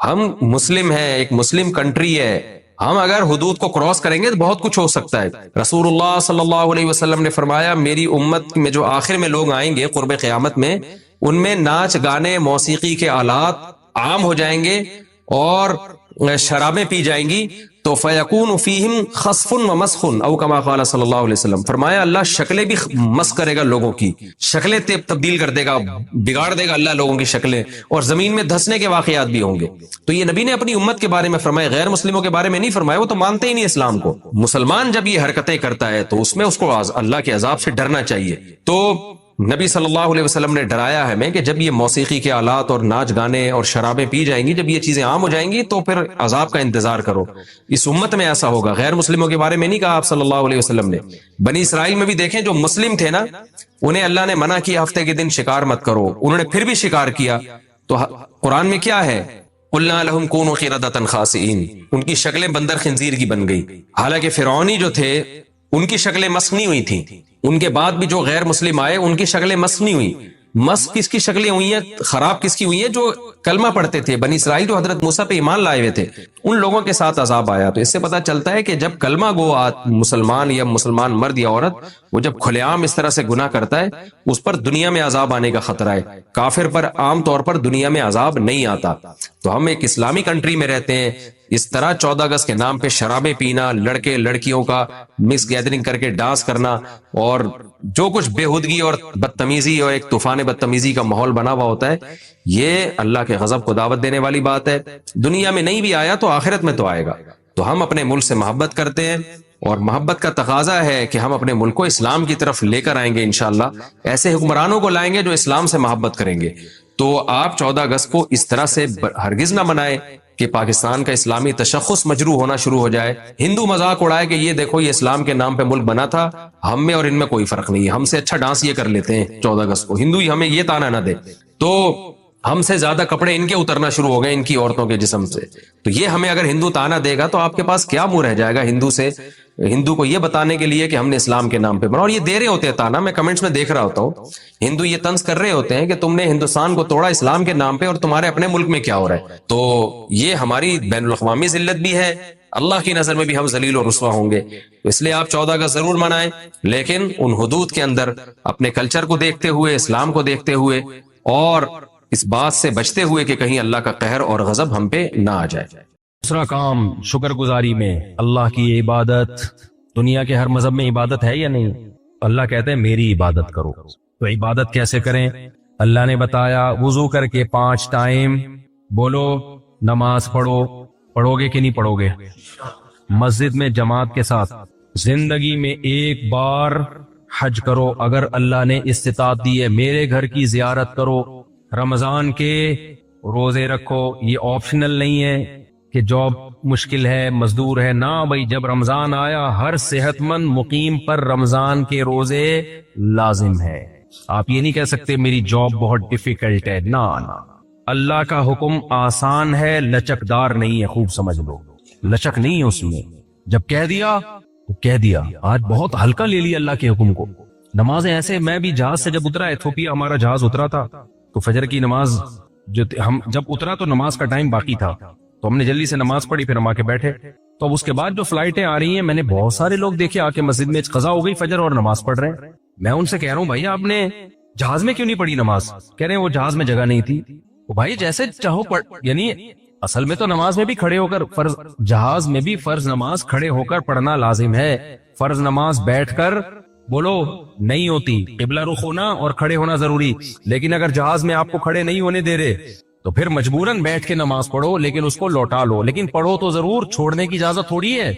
ہم مسلم ہیں، ایک مسلم کنٹری ہے، ہم اگر حدود کو کراس کریں گے تو بہت کچھ ہو سکتا ہے۔ رسول اللہ صلی اللہ علیہ وسلم نے فرمایا میری امت میں جو آخر میں لوگ آئیں گے قرب قیامت میں، ان میں ناچ گانے موسیقی کے آلات عام ہو جائیں گے اور شرابیں پی جائیں گی، تو فیکون فیہم خسف و مسخ او کما قال صلی اللہ علیہ وسلم، فرمایا اللہ شکلیں بھی مسخ کرے گا، لوگوں کی شکلیں تبدیل کر دے گا، بگاڑ دے گا اللہ لوگوں کی شکلیں، اور زمین میں دھسنے کے واقعات بھی ہوں گے۔ تو یہ نبی نے اپنی امت کے بارے میں فرمایا، غیر مسلموں کے بارے میں نہیں فرمایا، وہ تو مانتے ہی نہیں اسلام کو۔ مسلمان جب یہ حرکتیں کرتا ہے تو اس میں اس کو اللہ کے عذاب سے ڈرنا چاہیے۔ تو نبی صلی اللہ علیہ وسلم نے ڈرایا ہے ہمیں کہ جب یہ موسیقی کے آلات اور ناچ گانے اور شرابیں پی جائیں گی، جب یہ چیزیں عام ہو جائیں گی تو پھر عذاب کا انتظار کرو۔ اس امت میں ایسا ہوگا۔ غیر مسلموں کے بارے میں نہیں کہا آپ صلی اللہ علیہ وسلم نے، بنی اسرائیل میں بھی دیکھیں جو مسلم تھے نا، انہیں اللہ نے منع کیا ہفتے کے دن شکار مت کرو، انہوں نے پھر بھی شکار کیا۔ تو قرآن میں کیا ہے؟ قلنا لهم كونوا قردة خاسئين، ان کی شکلیں بندر خنزیر کی بن گئی۔ حالانکہ فرعونی جو تھے ان کی شکلیں مسخ نہیں ہوئی تھیں، ان کے بعد بھی جو غیر مسلم آئے ان کی شکلیں مسخ نہیں ہوئی۔ مسخ کس کی شکلیں ہوئی ہیں، خراب کس کی ہوئی ہیں؟ جو کلمہ پڑھتے تھے، بنی اسرائیل جو حضرت موسیٰ پہ ایمان لائے ہوئے تھے، ان لوگوں کے ساتھ عذاب آیا۔ تو اس سے پتہ چلتا ہے کہ جب کلمہ گو مسلمان یا مسلمان مرد یا عورت وہ جب کھلے عام اس طرح سے گناہ کرتا ہے، اس پر دنیا میں عذاب آنے کا خطرہ ہے۔ کافر پر عام طور پر دنیا میں عذاب نہیں آتا۔ تو ہم ایک اسلامی کنٹری میں رہتے ہیں، اس طرح 14 اگست کے نام پہ شرابیں پینا، لڑکے لڑکیوں کا مکس گیدرنگ کر کے ڈانس کرنا، اور جو کچھ بےہودگی اور بدتمیزی اور ایک طوفان بدتمیزی کا ماحول بنا ہوا ہوتا ہے، یہ اللہ کے غضب کو دعوت دینے والی بات ہے۔ دنیا میں نہیں بھی آیا تو آخرت میں تو آئے گا۔ تو ہم اپنے ملک سے محبت کرتے ہیں، اور محبت کا تقاضا ہے کہ ہم اپنے ملک کو اسلام کی طرف لے کر آئیں گے انشاءاللہ، ایسے حکمرانوں کو لائیں گے جو اسلام سے محبت کریں گے۔ تو آپ 14 اگست کو اس طرح سے ہرگز نہ منائیں کہ پاکستان کا اسلامی تشخص مجروح ہونا شروع ہو جائے، ہندو مذاق اڑائے کہ یہ دیکھو یہ اسلام کے نام پہ ملک بنا تھا، ہم میں اور ان میں کوئی فرق نہیں ہے، ہم سے اچھا ڈانس یہ کر لیتے ہیں 14 اگست کو، ہندو ہمیں یہ تانا نہ دے، تو ہم سے زیادہ کپڑے ان کے اترنا شروع ہو گئے ان کی عورتوں کے جسم سے۔ تو یہ ہمیں اگر ہندو تانا دے گا تو آپ کے پاس کیا منہ رہ جائے گا ہندو کو یہ بتانے کے لیے کہ ہم نے اسلام کے نام پہ بنا، اور یہ دے رہے ہوتے ہیں تانا، میں کمنٹس میں دیکھ رہا ہوتا ہوں، ہندو یہ طنز کر رہے ہوتے ہیں کہ تم نے ہندوستان کو توڑا اسلام کے نام پہ اور تمہارے اپنے ملک میں کیا ہو رہا ہے۔ تو یہ ہماری بین الاقوامی ذلت بھی ہے، اللہ کی نظر میں بھی ہم ذلیل و رسوا ہوں گے۔ تو اس لیے آپ 14 اگست ضرور منائیں، لیکن ان حدود کے اندر اپنے کلچر کو دیکھتے ہوئے، اسلام کو دیکھتے ہوئے، اور اس بات سے بچتے ہوئے کہ کہیں اللہ کا قہر اور غضب ہم پہ نہ آ جائے۔ دوسرا کام شکر گزاری میں اللہ کی عبادت۔ دنیا کے ہر مذہب میں عبادت ہے یا نہیں؟ اللہ کہتے ہیں میری عبادت کرو۔ تو عبادت کیسے کریں؟ اللہ نے بتایا وضو کر کے 5 ٹائم بولو نماز پڑھو گے کہ نہیں پڑھو گے؟ مسجد میں جماعت کے ساتھ، زندگی میں ایک بار حج کرو اگر اللہ نے استطاعت دی ہے، میرے گھر کی زیارت کرو، رمضان کے روزے رکھو۔ یہ آپشنل نہیں ہے کہ جاب مشکل ہے، مزدور ہے، نہ بھائی، جب رمضان آیا ہر صحت مند مقیم پر رمضان کے روزے لازم ہے۔ آپ یہ نہیں کہہ سکتے میری جاب بہت ڈیفیکلٹ ہے، نہ اللہ کا حکم آسان ہے، لچکدار نہیں ہے، خوب سمجھ لو، لچک نہیں ہے اس میں، جب کہہ دیا تو کہہ دیا۔ آج بہت ہلکا لے لیا اللہ کے حکم کو۔ نمازیں ایسے، میں بھی جہاز سے جب اترا، ایتھوپیا ہمارا جہاز اترا تھا، تو فجر کی نماز جو ہم جب اترا تو نماز کا ٹائم باقی تھا، تو ہم نے جلدی سے نماز پڑھی، پھر ہم آ کے بیٹھے۔ تو اب اس کے بعد جو فلائٹیں آ رہی ہیں، میں نے بہت سارے لوگ دیکھے آ کے مسجد میں قضا ہو گئی فجر اور نماز پڑھ رہے ہیں۔ میں ان سے کہہ رہا ہوں بھائی آپ نے جہاز میں کیوں نہیں پڑھی نماز؟ کہہ رہے ہیں وہ جہاز میں جگہ نہیں تھی۔ وہ بھائی جیسے چاہو پڑھ، یعنی اصل میں تو نماز میں بھی کھڑے ہو کر فرض، جہاز میں بھی فرض نماز کھڑے ہو کر پڑھنا لازم ہے۔ فرض نماز بیٹھ کر بولو نہیں ہوتی، قبلہ رخ ہونا اور کھڑے ہونا ضروری، لیکن اگر جہاز میں آپ کو کھڑے نہیں ہونے دے رہے تو پھر مجبوراً بیٹھ کے نماز پڑھو، لیکن اس کو لوٹا لو، لیکن پڑھو تو ضرور، چھوڑنے کی اجازت تھوڑی ہے۔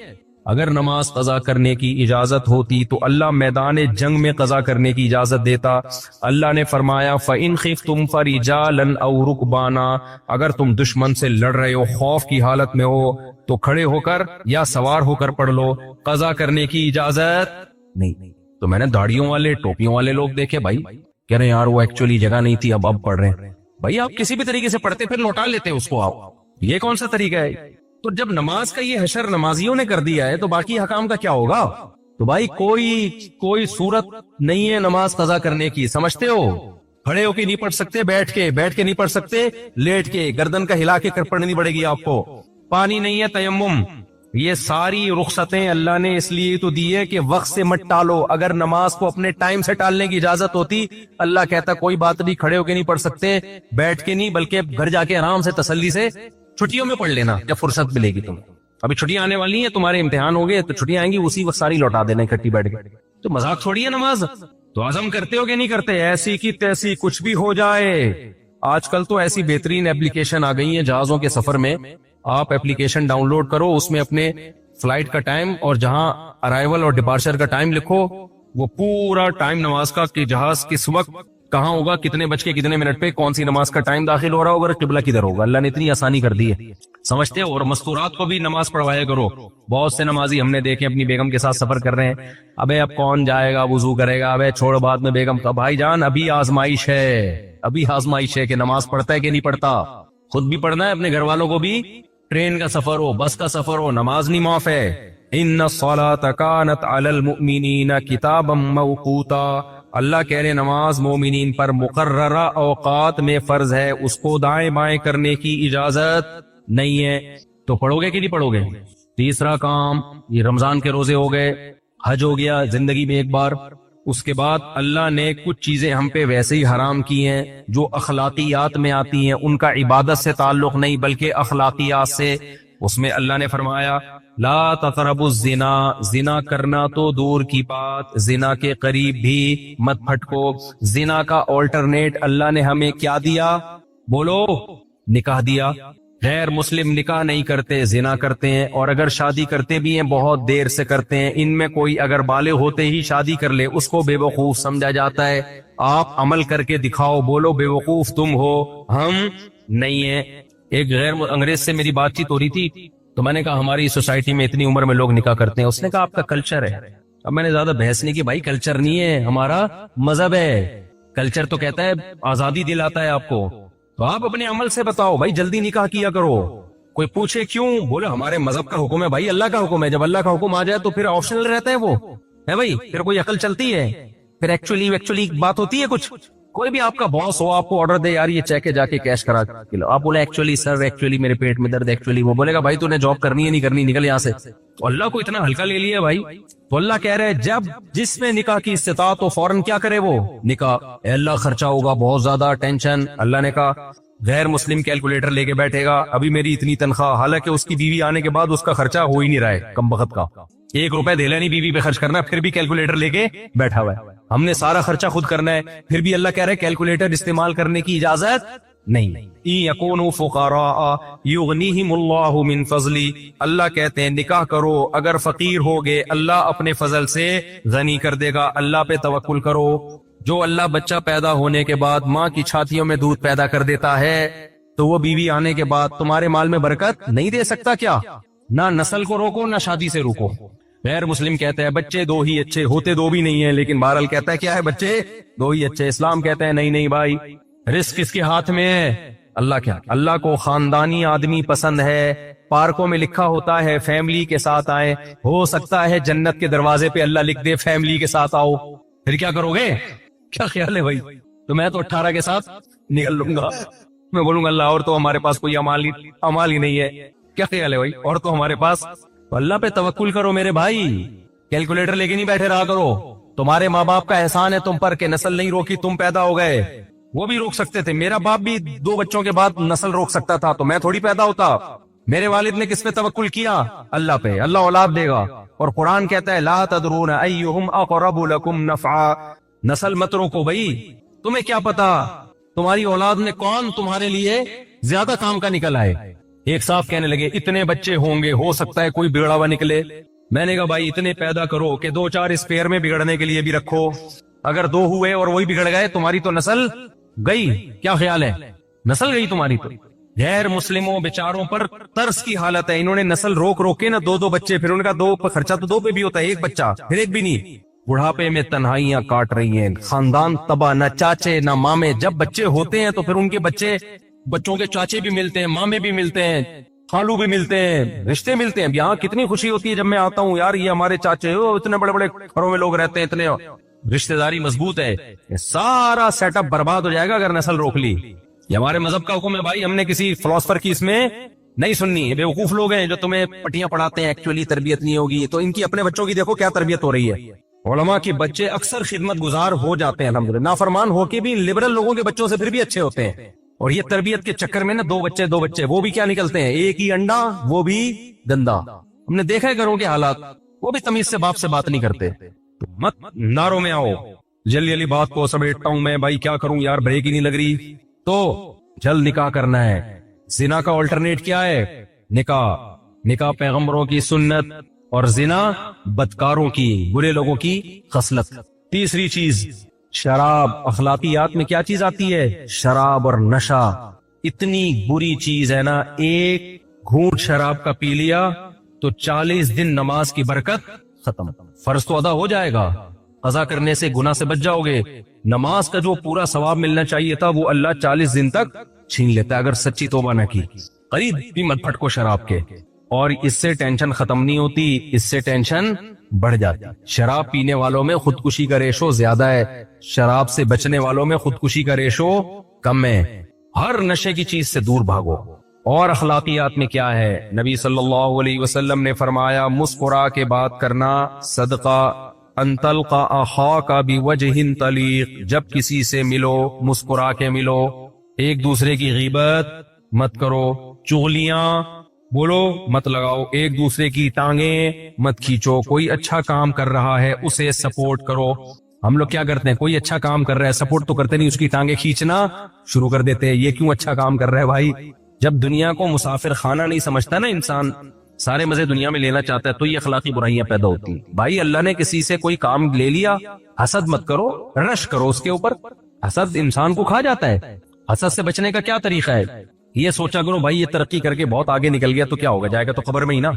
اگر نماز قضا کرنے کی اجازت ہوتی تو اللہ میدان جنگ میں قضا کرنے کی اجازت دیتا۔ اللہ نے فرمایا فَإِنْ خِفْتُمْ فَرِجَالًا أَوْ رُكْبَانًا، اگر تم دشمن سے لڑ رہے ہو، خوف کی حالت میں ہو، تو کھڑے ہو کر یا سوار ہو کر پڑھ لو، قضا کرنے کی اجازت نہیں۔ تو میں نے داڑھیوں والے، ٹوپیوں والے لوگ دیکھے، بھائی کہہ رہے ہیں یار وہ ایکچولی جگہ نہیں تھی، اب پڑھ رہے ہیں۔ بھائی آپ کسی بھی طریقے سے پڑھتے پھر لوٹا لیتے اس کو، آپ یہ کون سا طریقہ ہے؟ تو جب نماز کا یہ حشر نمازیوں نے کر دیا ہے تو باقی حکام کا کیا ہوگا؟ تو بھائی کوئی صورت نہیں ہے نماز قضا کرنے کی، سمجھتے ہو؟ کھڑے ہو کے نہیں پڑھ سکتے، بیٹھ کے نہیں پڑھ سکتے، لیٹ کے گردن کا ہلا کے پڑھنی پڑے گی آپ کو۔ پانی نہیں ہے، تیمم۔ یہ ساری رخصتیں اللہ نے اس لیے تو دی ہے کہ وقت سے مت ٹالو۔ اگر نماز کو اپنے ٹائم سے ٹالنے کی اجازت ہوتی، اللہ کہتا کوئی بات نہیں، کھڑے ہو کے نہیں پڑھ سکتے، بیٹھ کے نہیں، بلکہ گھر جا کے آرام سے تسلی سے چھٹیوں میں پڑھ لینا جب فرصت ملے گی تمہیں۔ ابھی چھٹیاں آنے والی ہیں، تمہارے امتحان ہو گئے تو چھٹیاں آئیں گی، اسی وقت ساری لوٹا دینا اکٹھی بیٹھ کے۔ تو مذاق تھوڑی ہے نماز، تو عزم کرتے ہو کہ نہیں کرتے؟ ایسی کی تیسی کچھ بھی ہو جائے۔ آج کل تو ایسی بہترین ایپلیکیشن آ گئی ہیں جہازوں کے سفر میں، آپ ایپلیکیشن ڈاؤن لوڈ کرو، اس میں اپنے فلائٹ کا ٹائم اور جہاں ارائیول اور ڈپارچر کا ٹائم لکھو، وہ پورا ٹائم نماز کا کہ جہاز کس وقت کہاں ہوگا، کتنے بج کے کتنے منٹ پہ کون سی نماز کا ٹائم داخل ہو رہا ہوگا، قبلہ کدھر ہوگا۔ اللہ نے اتنی آسانی کر دی ہے، سمجھتے ہو؟ اور مستورات کو بھی نماز پڑھوایا کرو۔ بہت سے نمازی ہم نے دیکھے اپنی بیگم کے ساتھ سفر کر رہے ہیں، ابے اب کون جائے گا، وضو کرے گا، ابے چھوڑ بعد میں بیگم کا۔ بھائی جان ابھی آزمائش ہے، ابھی آزمائش ہے کہ نماز پڑھتا ہے کہ نہیں پڑھتا۔ خود بھی پڑھنا ہے، اپنے گھر والوں کو بھی۔ ٹرین کا سفر ہو، بس کا سفر ہو، نماز نہیں معاف ہے۔ ان الصلاۃ کانت علی المؤمنین کتابا موقوتا، اللہ کہہ رہے نماز مومنین پر مقررہ اوقات میں فرض ہے، اس کو دائیں بائیں کرنے کی اجازت نہیں ہے۔ تو پڑھو گے کہ نہیں پڑھو گے؟ تیسرا کام، یہ رمضان کے روزے ہو گئے، حج ہو گیا زندگی میں ایک بار۔ اس کے بعد اللہ نے کچھ چیزیں ہم پہ ویسے ہی حرام کی ہیں جو اخلاقیات میں آتی ہیں، ان کا عبادت سے تعلق نہیں بلکہ اخلاقیات سے۔ اس میں اللہ نے فرمایا لا تقربوا الزنا، زنا کرنا تو دور کی بات، زنا کے قریب بھی مت پھٹکو۔ زنا کا آلٹرنیٹ اللہ نے ہمیں کیا دیا؟ بولو، نکاح دیا۔ غیر مسلم نکاح نہیں کرتے، زنا کرتے ہیں، اور اگر شادی کرتے بھی ہیں بہت دیر سے کرتے ہیں۔ ان میں کوئی اگر بالغ ہوتے ہی شادی کر لے اس کو بے وقوف سمجھا جاتا ہے۔ آپ عمل کر کے دکھاؤ، بولو بے وقوف تم ہو، ہم نہیں ہیں۔ ایک غیر انگریز سے میری بات چیت ہو رہی تھی، تو میں نے کہا ہماری سوسائٹی میں اتنی عمر میں لوگ نکاح کرتے ہیں۔ اس نے کہا آپ کا کلچر ہے۔ اب میں نے زیادہ بحث نہیں کی، بھائی کلچر نہیں ہے، ہمارا مذہب ہے۔ کلچر تو کہتا ہے آزادی دلاتا ہے آپ کو، تو آپ اپنے عمل سے بتاؤ بھائی، جلدی نکاح کیا کرو۔ کوئی پوچھے کیوں، بولے ہمارے مذہب کا حکم ہے۔ بھائی اللہ کا حکم ہے، جب اللہ کا حکم آ جائے تو پھر آپشنل رہتا ہے، وہ ہے بھائی، پھر کوئی عقل چلتی ہے، پھر ایکچولی بات ہوتی ہے کچھ۔ کوئی بھی آپ کا باس ہو، آپ کو آرڈر دے یار یہ چیک ہے جا کے کیش کرا کے لو، آپ بولے ایکچولی سر ایکچولی میرے پیٹ میں درد ایکچولی، وہ بولے گا بھائی تو نے جاب کرنی ہے نہیں کرنی، نکل یہاں سے۔ تو اللہ کو اتنا ہلکا لے لیا بھائی۔ تو اللہ کہہ رہے جب جس میں نکاح کی استطاعت ہو فوراً کیا کرے وہ نکاح۔ اے اللہ خرچہ ہوگا بہت زیادہ، ٹینشن۔ اللہ نے کہا غیر مسلم کیلکولیٹر لے کے بیٹھے گا، ابھی میری اتنی تنخواہ، حالانکہ اس کی بیوی آنے کے بعد اس کا خرچہ ہو ہی نہیں رہا ہے، کم بخت کا 1 روپے دے لینی بیوی پہ خرچ کرنا، پھر بھی کیلکولیٹر لے کے بیٹھا ہوا ہے۔ ہم نے سارا خرچہ خود کرنا ہے، پھر بھی اللہ کہہ رہے کیلکولیٹر استعمال کرنے کی اجازت نہیں۔ یکونوا فقراء یغنیہم اللہ من فضلی، اللہ کہتے ہیں نکاح کرو، اگر فقیر ہوگے اللہ اپنے فضل سے غنی کر دے گا۔ اللہ پہ توکل کرو۔ جو اللہ بچہ پیدا ہونے کے بعد ماں کی چھاتیوں میں دودھ پیدا کر دیتا ہے، تو وہ بیوی آنے کے بعد تمہارے مال میں برکت نہیں دے سکتا کیا؟ نہ نسل کو روکو نہ شادی سے روکو۔ غیر مسلم کہتا ہے بچے 2 ہی اچھے، ہوتے 2 بھی نہیں ہیں، لیکن بہرحال کہتا ہے کیا ہے، بچے 2 ہی اچھے۔ اسلام کہتا ہے نہیں بھائی، رزق کس کے ہاتھ میں ہے؟ اللہ کیا؟ اللہ کو خاندانی آدمی پسند ہے۔ پارکوں میں لکھا ہوتا ہے فیملی کے ساتھ آئے، ہو سکتا ہے جنت کے دروازے پہ اللہ لکھ دے فیملی کے ساتھ آؤ، پھر کیا کرو گے؟ کیا خیال ہے بھائی؟ تو میں تو 18 کے ساتھ نکل لوں گا، میں بولوں گا اللہ اور تو ہمارے پاس کوئی امال ہی نہیں ہے۔ کیا خیال ہے بھائی؟ اور تو ہمارے پاس، تو اللہ پہ توکل کرو میرے بھائی، کیلکولیٹر لے کے نہیں بیٹھے رہا کرو۔ تمہارے ماں باپ کا احسان ہے تم پر کہ نسل نہیں روکی، تم پیدا ہو گئے، وہ بھی روک سکتے تھے۔ میرا باپ بھی 2 بچوں کے بعد نسل روک سکتا تھا، تو میں تھوڑی پیدا ہوتا۔ میرے والد نے کس پہ توکل کیا؟ اللہ پہ، اللہ اولاد دے گا۔ اور قرآن کہتا ہے لا تدرون ایہم اقرب لکم نفعا، نسل مت روکو بھائی، تمہیں کیا پتا تمہاری اولاد میں کون تمہارے لیے زیادہ کام کا نکل آئے۔ ایک صاحب کہنے لگے اتنے بچے ہوں گے، ہو سکتا ہے کوئی بگڑا ہوا نکلے۔ میں نے کہا بھائی اتنے پیدا کرو کہ 2-4 اسپیئر میں بگڑنے کے لیے بھی رکھو، اگر 2 ہوئے اور وہی بگڑ گئے تمہاری تو نسل گئی۔ کیا خیال ہے؟ نسل گئی تمہاری تو۔ غیر مسلموں بیچاروں پر ترس کی حالت ہے، انہوں نے نسل روک کے نا 2 بچے، پھر ان کا 2 خرچہ تو 2 پہ بھی ہوتا ہے، 1 بچہ پھر 1 بھی نہیں۔ بڑھاپے میں تنہائیاں کاٹ رہی ہیں، خاندان تباہ، نہ چاچے نہ مامے۔ جب بچے ہوتے ہیں تو پھر ان کے بچوں کے چاچے بھی ملتے ہیں، مامے بھی ملتے ہیں، خالو بھی ملتے ہیں، رشتے ملتے ہیں۔ یہاں کتنی خوشی ہوتی ہے جب میں آتا ہوں، یار یہ ہمارے چاچے، اتنے بڑے بڑے گھروں میں لوگ رہتے ہیں اتنے، رشتہ داری مضبوط ہے، یہ سارا سیٹ اپ برباد ہو جائے گا اگر نسل روک لی. یہ ہمارے مذہب کا حکم ہے بھائی، ہم نے کسی فلاسفر کی اس میں نہیں سننی. یہ بیوقوف لوگ ہیں جو تمہیں پٹیاں پڑھاتے ہیں ایکچولی تربیت نہیں ہوگی، تو ان کی اپنے بچوں کی دیکھو کیا تربیت ہو رہی ہے. علماء کے بچے اکثر خدمت گزار ہو جاتے ہیں الحمدللہ، نافرمان ہو کے بھی لبرل لوگوں کے بچوں سے پھر بھی اچھے ہوتے ہیں. اور یہ تربیت کے چکر میں نا دو بچے وہ بھی کیا نکلتے ہیں، ایک ہی انڈا وہ بھی گندا. ہم نے دیکھا ہے گھروں کے حالات، وہ بھی تمیز سے باپ سے بات نہیں کرتے. تو مت ناروں میں آؤ، جلدی جلدی بات کو سمیٹتا ہوں میں، بھائی کیا کروں یار بریک ہی نہیں لگ رہی. تو جلد نکاح کرنا ہے. زنا کا آلٹرنیٹ کیا ہے؟ نکاح پیغمبروں کی سنت، اور زنا بدکاروں کی، برے لوگوں کی خصلت. تیسری چیز شراب. اخلاقیات میں کیا چیز آتی ہے؟ شراب اور نشہ. اتنی بری چیز ہے نا، ایک گھونٹ شراب کا پی لیا تو 40 دن نماز کی برکت ختم. فرض تو ادا ہو جائے گا، قضا کرنے سے گناہ سے بچ جاؤ گے. نماز کا جو پورا ثواب ملنا چاہیے تھا وہ اللہ 40 دن تک چھین لیتا ہے اگر سچی توبہ نہ کی. قریب بھی مت پھٹکو شراب کے. اور اس سے ٹینشن ختم نہیں ہوتی، اس سے ٹینشن بڑھ جاتی. شراب پینے والوں میں خودکشی کا ریشو زیادہ ہے، شراب سے بچنے والوں میں خودکشی کا ریشو کم ہے. ہر نشے کی چیز سے دور بھاگو. اور اخلاقیات میں کیا ہے؟ نبی صلی اللہ علیہ وسلم نے فرمایا مسکرا کے بات کرنا صدقہ. ان تلقى اخاك بوجه طليق. جب کسی سے ملو مسکرا کے ملو، ایک دوسرے کی غیبت مت کرو، چغلیاں بولو مت لگاؤ، ایک دوسرے کی ٹانگیں مت کھینچو. کوئی اچھا کام کر رہا ہے اسے سپورٹ کرو. ہم لوگ کیا کرتے ہیں، کوئی اچھا کام کر رہا ہے سپورٹ تو کرتے نہیں، اس کی ٹانگیں کھینچنا شروع کر دیتے ہیں. یہ کیوں اچھا کام کر رہا ہے بھائی؟ جب دنیا کو مسافر خانہ نہیں سمجھتا نا انسان، سارے مزے دنیا میں لینا چاہتا ہے، تو یہ اخلاقی برائیاں پیدا ہوتی ہیں. بھائی اللہ نے کسی سے کوئی کام لے لیا، حسد مت کرو، رش کرو اس کے اوپر. حسد انسان کو کھا جاتا ہے. حسد سے بچنے کا کیا طریقہ ہے؟ یہ سوچا کرو بھائی یہ ترقی کر کے بہت آگے نکل گیا تو کیا ہوگا، جائے گا تو قبر میں ہی نا.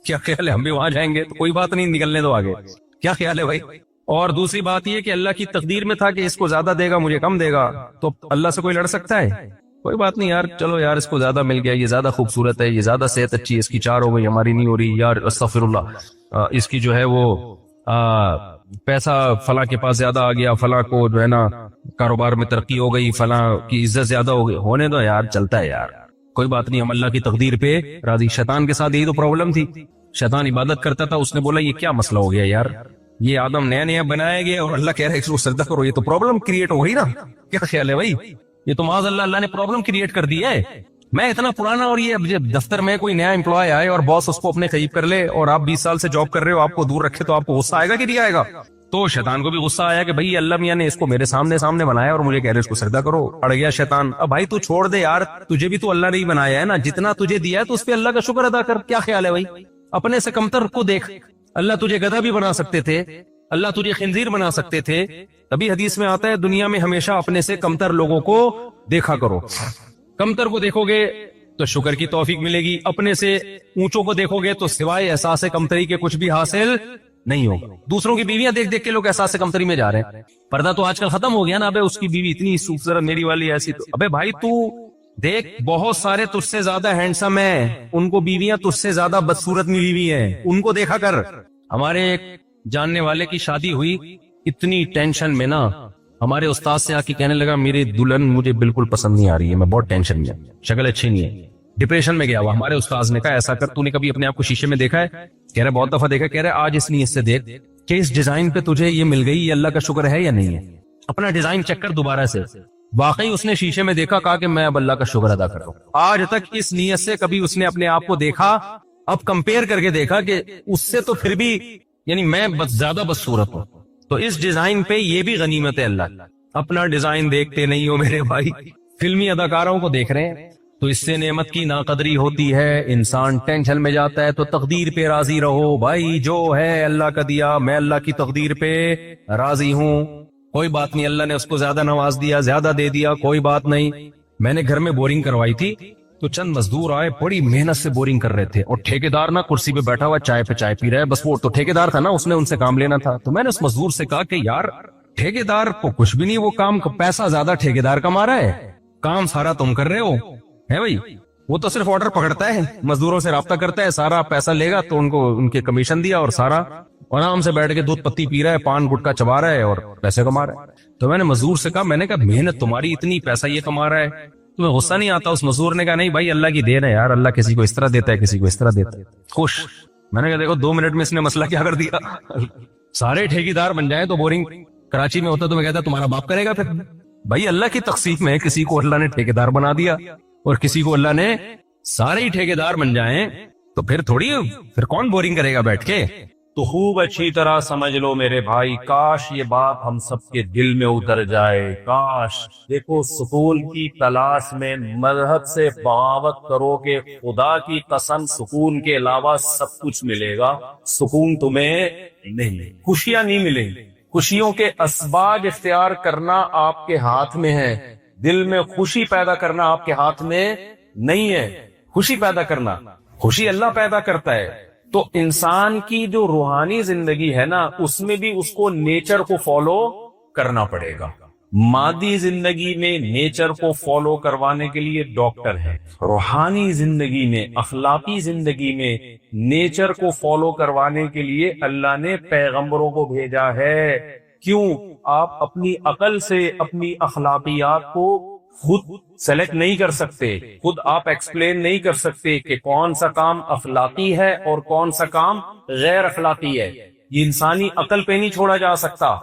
کیا خیال ہے ہم بھی وہاں جائیں گے؟ تو کوئی بات نہیں، نکلنے دو آگے. کیا خیال ہے بھائی؟ اور دوسری بات یہ کہ اللہ کی تقدیر میں تھا کہ اس کو زیادہ دے گا مجھے کم دے گا، تو اللہ سے کوئی لڑ سکتا ہے؟ کوئی بات نہیں یار، چلو یار اس کو زیادہ مل گیا، یہ زیادہ خوبصورت ہے، یہ زیادہ صحت اچھی ہے، اس کی 4 ہو گئی ہماری نہیں ہو رہی یار، استغفر اللہ. اس کی جو ہے وہ پیسہ فلاں کے پاس زیادہ آ گیا، فلاں کو جو ہے نا کاروبار میں ترقی ہو گئی، فلاں کی عزت زیادہ ہو گئی. ہونے دو یار، چلتا ہے یار، کوئی بات نہیں، ہم اللہ کی تقدیر پہ راضی. شیطان کے ساتھ یہی تو پرابلم تھی. شیطان عبادت کرتا تھا، اس نے بولا یہ کیا مسئلہ ہو گیا یار، یہ آدم نیا بنایا گیا اور اللہ کہہ رہا ہے اس کو سجدہ کرو، یہ تو پرابلم کریٹ ہو گئی نا. کیا خیال ہے بھائی؟ یہ تو معاذ اللہ نے پرابلم کریٹ کر دی ہے. میں اتنا پرانا اور یہ دفتر میں کوئی نیا امپلائی آئے اور باس اس کو اپنے قریب کر لے اور آپ 20 سال سے جاب کر رہے ہو، آپ کو دور رکھے، تو آپ کو غصہ آئے گا کہ نہیں آئے گا؟ تو شیطان کو بھی غصہ آیا کہ بھائی اللہ میاں نے اس کو میرے سامنے بنایا اور مجھے کہہ رہے اس کو سجدہ کرو. اڑ گیا شیطان. اب بھائی تو چھوڑ دے یار، تجھے بھی تو اللہ نے ہی بنایا ہے نا، جتنا تجھے دیا ہے تو اس پہ اللہ کا شکر ادا کر. کیا خیال ہے بھائی؟ اپنے سے کمتر کو دیکھ. اللہ تجھے گدھا بھی بنا سکتے تھے، اللہ تجھے خنزیر بنا سکتے تھے. تبھی حدیث میں آتا ہے دنیا میں ہمیشہ اپنے سے کمتر لوگوں کو دیکھا کرو. کمتر کو دیکھو گے تو شکر کی توفیق ملے گی، اپنے سے اونچوں کو دیکھو گے تو سوائے احساس کمتری کے کچھ بھی حاصل نہیں ہوگا. دوسروں کی بیویاں دیکھ کے لوگ احساس کمتری میں جا رہے ہیں. پردہ تو آج کل ختم ہو گیا نا. ابے اس کی بیوی اتنی خوبصورت، میری والی ایسی. تو ابے بھائی تو دیکھ، بہت سارے تجھ سے زیادہ ہینڈسم ہیں، ان کو بیویاں تجھ سے زیادہ بدصورت ملی ہوئی ہیں، ان کو دیکھا کر. ہمارے ایک جاننے والے کی شادی ہوئی، اتنی ٹینشن میں نا ہمارے استاد سے آ کے کہنے لگا میری دلہن مجھے بالکل پسند نہیں آ رہی ہے، میں بہت ٹینشن میں، شکل اچھی نہیں ہے، ڈپریشن میں گیا ہوا. ہمارے استاد نے کہا ایسا کر، تو نے کبھی اپنے آپ کو شیشے میں دیکھا ہے؟ کہہ رہے بہت دفعہ دیکھا. کہہ رہے آج اس نیت سے دیکھ کہ اس ڈیزائن پہ تجھے یہ مل گئی، یہ اللہ کا شکر ہے یا نہیں ہے. اپنا ڈیزائن چیک کر دوبارہ سے. واقعی اس نے شیشے میں دیکھا، کہا کہ میں اب اللہ کا شکر ادا کر رہا ہوں. آج تک اس نیت سے کبھی اس نے اپنے آپ کو دیکھا، اب کمپیئر کر کے دیکھا کہ اس سے تو پھر بھی یعنی میں زیادہ بدصورت ہوں. تو اس ڈیزائن پہ یہ بھی غنیمت ہے اللہ. اپنا ڈیزائن دیکھتے نہیں ہو میرے بھائی، فلمی اداکاروں کو دیکھ رہے ہیں، تو اس سے نعمت کی ناقدری ہوتی ہے، انسان ٹینشن میں جاتا ہے. تو تقدیر پہ راضی رہو بھائی، جو ہے اللہ کا دیا، میں اللہ کی تقدیر پہ راضی ہوں. کوئی بات نہیں، اللہ نے اس کو زیادہ نواز دیا، زیادہ دے دیا، کوئی بات نہیں. میں نے گھر میں بورنگ کروائی تھی تو چند مزدور آئے، بڑی محنت سے بورنگ کر رہے تھے، اور ٹھیکیدار نا کرسی پہ بیٹھا ہوا چائے پہ چائے پی رہا ہے. بس وہ تو ٹھیکیدار تھا نا، اس نے ان سے کام لینا تھا. تو میں نے اس مزدور سے کہا کہ یار ٹھیکیدار کو کچھ بھی نہیں، وہ کام پیسہ زیادہ ٹھیکیدار کما رہا ہے، کام سارا تم کر رہے ہو ہے بھائی. وہ تو صرف آرڈر پکڑتا ہے، مزدوروں سے رابطہ کرتا ہے، سارا پیسہ لے گا تو ان کو ان کے کمیشن دیا اور سارا آرام سے بیٹھ کے دودھ پتی پی رہا ہے، پان گٹکا چبا رہا ہے اور پیسے کما رہا ہے۔ تو میں نے مزدور سے کہا، میں نے کہا محنت تمہاری اتنی، پیسہ یہ کما رہا ہے، تمہیں غصہ نہیں آتا؟ اس مزدور نے کہا نہیں بھائی اللہ کی دین ہے یار، اللہ کسی کو اس طرح دیتا ہے کسی کو اس طرح دیتا ہے، خوش۔ میں نے کہا دیکھو 2 منٹ میں اس نے مسئلہ کیا کر دیا، سارے ٹھیکیدار بن جائیں تو بورنگ کراچی میں ہوتا تو میں کہتا تمہارا باپ کرے گا۔ پھر بھائی اللہ کی تقسیم میں کسی کو اللہ نے ٹھیکیدار بنا دیا اور کسی کو اللہ نے سارے ہی ٹھیکیدار بن جائیں تو پھر تھوڑی، پھر کون بورنگ کرے گا بیٹھ کے؟ تو خوب اچھی طرح سمجھ لو میرے بھائی، کاش یہ بات ہم سب کے دل میں اتر جائے، کاش۔ دیکھو سکون کی تلاش میں مذہب سے بغاوت کرو کہ خدا کی قسم سکون کے علاوہ سب کچھ ملے گا، سکون تمہیں نہیں، خوشیاں نہیں ملیں گی۔ خوشیوں کے اسباب اختیار کرنا آپ کے ہاتھ میں ہے، دل میں خوشی پیدا کرنا آپ کے ہاتھ میں نہیں ہے۔ خوشی پیدا کرنا، خوشی اللہ پیدا کرتا ہے۔ تو انسان کی جو روحانی زندگی ہے نا، اس میں بھی اس کو نیچر کو فالو کرنا پڑے گا۔ مادی زندگی میں نیچر کو فالو کروانے کے لیے ڈاکٹر ہے، روحانی زندگی میں، اخلاقی زندگی میں نیچر کو فالو کروانے کے لیے اللہ نے پیغمبروں کو بھیجا ہے۔ کیوں؟ آپ اپنی عقل سے اپنی اخلاقیات کو خود سلیکٹ نہیں کر سکتے، خود آپ ایکسپلین نہیں کر سکتے کہ کون سا کام اخلاقی ہے اور کون سا کام غیر اخلاقی ہے، یہ انسانی عقل پہ نہیں چھوڑا جا سکتا۔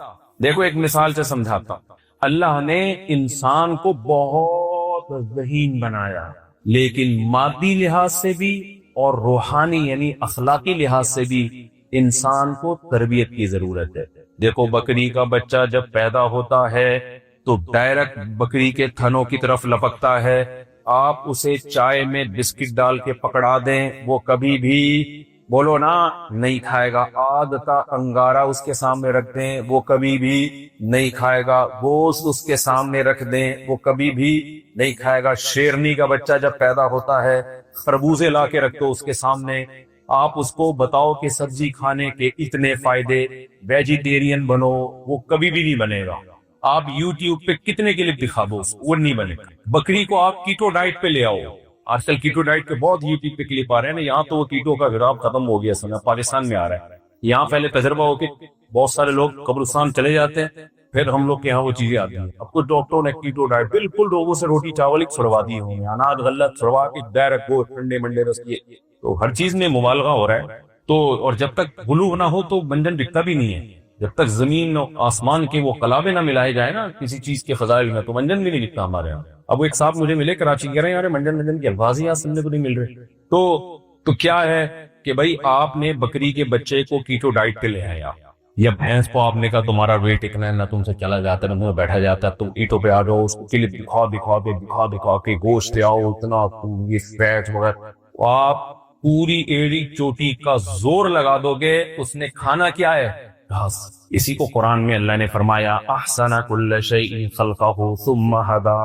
دیکھو ایک مثال سے سمجھاتا ہوں، اللہ نے انسان کو بہت ذہین بنایا، لیکن مادی لحاظ سے بھی اور روحانی یعنی اخلاقی لحاظ سے بھی انسان کو تربیت کی ضرورت ہے۔ دیکھو بکری کا بچہ جب پیدا ہوتا ہے تو ڈائریکٹ بکری کے تھنوں کی طرف لپکتا ہے، آپ اسے چائے میں بسکٹ ڈال کے پکڑا دیں وہ کبھی بھی بولو نا نہیں کھائے گا، آدھ کا انگارہ اس کے سامنے رکھ دیں وہ کبھی بھی نہیں کھائے گا، گوشت اس کے سامنے رکھ دیں وہ کبھی بھی نہیں کھائے گا۔ شیرنی کا بچہ جب پیدا ہوتا ہے، خربوزے لا کے رکھ دو اس کے سامنے، آپ اس کو بتاؤ کہ سبزی کھانے کے اتنے فائدے، ویجیٹیرین بنو، وہ کبھی بھی نہیں بنے گا۔ آپ یوٹیوب پہ کتنے کلپ دکھا دو وہ نہیں بنے گا۔ بکری کو آپ کیٹو ڈائٹ پہ لے آؤ، آج کل کیٹو ڈائٹ کے بہت یوٹیوب پہ کلپ آ رہے ہیں نا، یہاں تو وہ کیٹو کا گراب ختم ہو گیا، سنا پاکستان میں آ رہا ہے۔ یہاں پہلے تجربہ ہو کے بہت سارے لوگ قبرستان چلے جاتے ہیں، پھر ہم لوگ کے یہاں وہ چیزیں آتی ہیں۔ اب کچھ ڈاکٹروں نے کیٹو ڈائٹ بالکل لوگوں سے روٹی چاول چھڑوا دی ہوں گے، اناج غلط چھڑوا کے ڈائریکٹ وہ ٹھنڈے منڈے رس کیے، تو ہر چیز میں مبالغہ ہو رہا ہے۔ تو اور جب تک غلو نہ ہو تو منجن بکتا بھی نہیں ہے، جب تک زمین و آسمان کے وہ کلابے نہ ملائے جائے نا کسی چیز کے فضائل میں، تو منجن بھی نہیں دکھتا ہمارے یہاں۔ اب وہ ایک صاحب مجھے ملے کراچی، کہہ رہے ہیں یار منجن کے الفاظ ہی یہاں سننے کو نہیں مل رہے۔ تو کیا ہے کہ بھائی آپ نے بکری کے بچے کو کیٹو ڈائٹ پہ لے آیا، یا بھینس کو آپ نے کہا تمہارا ویٹ اتنا ہے، نہ تم سے چلا جاتا ہے نہ تم سے بیٹھا جاتا ہے، تم اینٹوں پہ آ جاؤ، اس کو کلپ دکھا کے گوشت لے آؤ اتنا، یہ فیٹ وغیرہ، آپ پوری ایڑی چوٹی کا زور لگا دو گے، اس نے کھانا کیا ہے؟ گھاس۔ اسی کو قرآن میں اللہ نے فرمایا احسن کل شیء خلقہ ثم ہدا،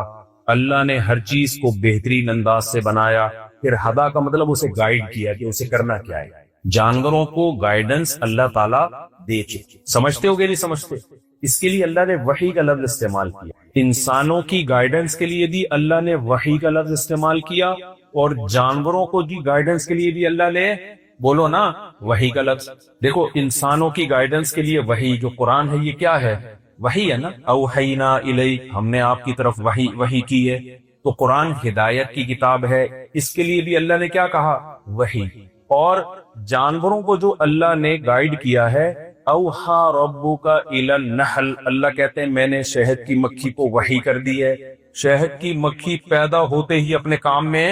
اللہ نے ہر چیز کو بہترین انداز سے بنایا، پھر ہدا کا مطلب اسے گائیڈ کیا کہ اسے کرنا کیا ہے۔ جانوروں کو گائیڈنس اللہ تعالیٰ دے چکے، سمجھتے ہو گے نہیں سمجھتے؟ اس کے لیے اللہ نے وحی کا لفظ استعمال کیا، انسانوں کی گائیڈنس کے لیے بھی اللہ نے وحی کا لفظ استعمال کیا، اور جانوروں کو بھی گائیڈنس کے لیے بھی اللہ نے بولو نا وحی کا لفظ۔ دیکھو انسانوں کی گائیڈنس کے لیے وحی جو قرآن ہے یہ کیا ہے؟ وحی ہے نا، اوحینا الیک، ہم نے آپ کی طرف وحی کی ہے، تو قرآن ہدایت کی کتاب ہے، اس کے لیے بھی اللہ نے کیا کہا؟ وحی۔ اور جانوروں کو جو اللہ نے گائیڈ کیا ہے، اوحا ربک الی النحل، اللہ کہتے ہیں میں نے شہد کی مکھی کو وحی کر دی ہے، شہد کی مکھی پیدا ہوتے ہی اپنے کام میں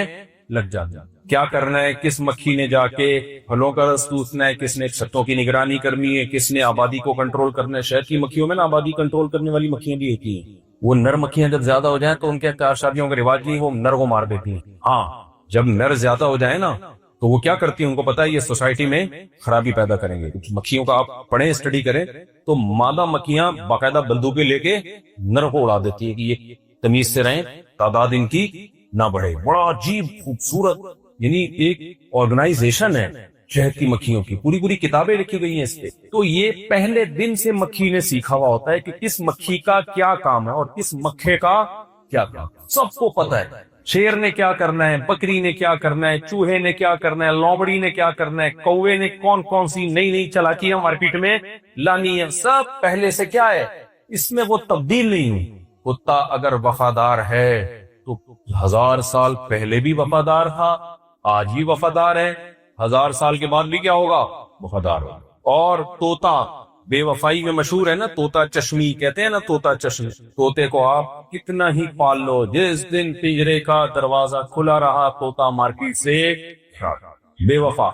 لگ جاتا، کیا کرنا ہے، کس مکھی نے جا کے پھلوں کا رس چوسنا ہے، کس نے چھتوں کی نگرانی کرنی ہے، کس نے آبادی کو کنٹرول کرنا ہے۔ شہد کی مکھیوں میں نا آبادی کنٹرول کرنے والی مکھیاں بھی ہوتی ہیں، وہ نر مکھیاں جب زیادہ ہو جائیں تو ان کے چار شادیوں کا رواج نہیں، وہ نر کو مار دیتی ہیں۔ ہاں جب نر زیادہ ہو جائیں نا تو وہ کیا کرتی ہیں، ان کو پتا ہے یہ سوسائٹی میں خرابی پیدا کریں گے۔ مکھیوں کا آپ پڑھیں اسٹڈی کریں تو مادہ مکھیاں باقاعدہ بندوقیں لے کے نر کو اڑا دیتی ہیں کہ یہ تمیز سے رہیں، تعداد ان کی نہ بڑھے۔ بڑا عجیب خوبصورت یعنی ایک آرگنائزیشن ہے شہد کی مکھیوں کی، پوری کتابیں لکھی گئی ہیں اس پہ۔ تو یہ پہلے دن سے مکھی نے سیکھا ہوا ہوتا ہے کہ کس مکھی کا کیا کام ہے اور کس مکھے کا کیا کام، سب کو پتا ہے۔ شیر نے کیا کرنا ہے، بکری نے کیا کرنا ہے، چوہے نے کیا کرنا ہے، لومڑی نے کیا کرنا ہے، کوے نے کون کون سی نئی نئی چالاکیاں مارکیٹ میں لانی ہے، سب پہلے سے کیا ہے، اس میں وہ تبدیل نہیں ہوئی۔ کتا اگر وفادار ہے تو 1000 سال پہلے بھی وفادار تھا، آج بھی وفادار ہے، 1000 سال کے بعد بھی کیا ہوگا، وفادار ہوگا۔ اور طوطا بے وفائی میں مشہور ہے نا، طوطا چشمی کہتے ہیں نا، طوطا چشمی، طوطے کو آپ کتنا ہی پال لو، جس دن پنجرے کا دروازہ کھلا رہا طوطا مارکیٹ سے بے وفا،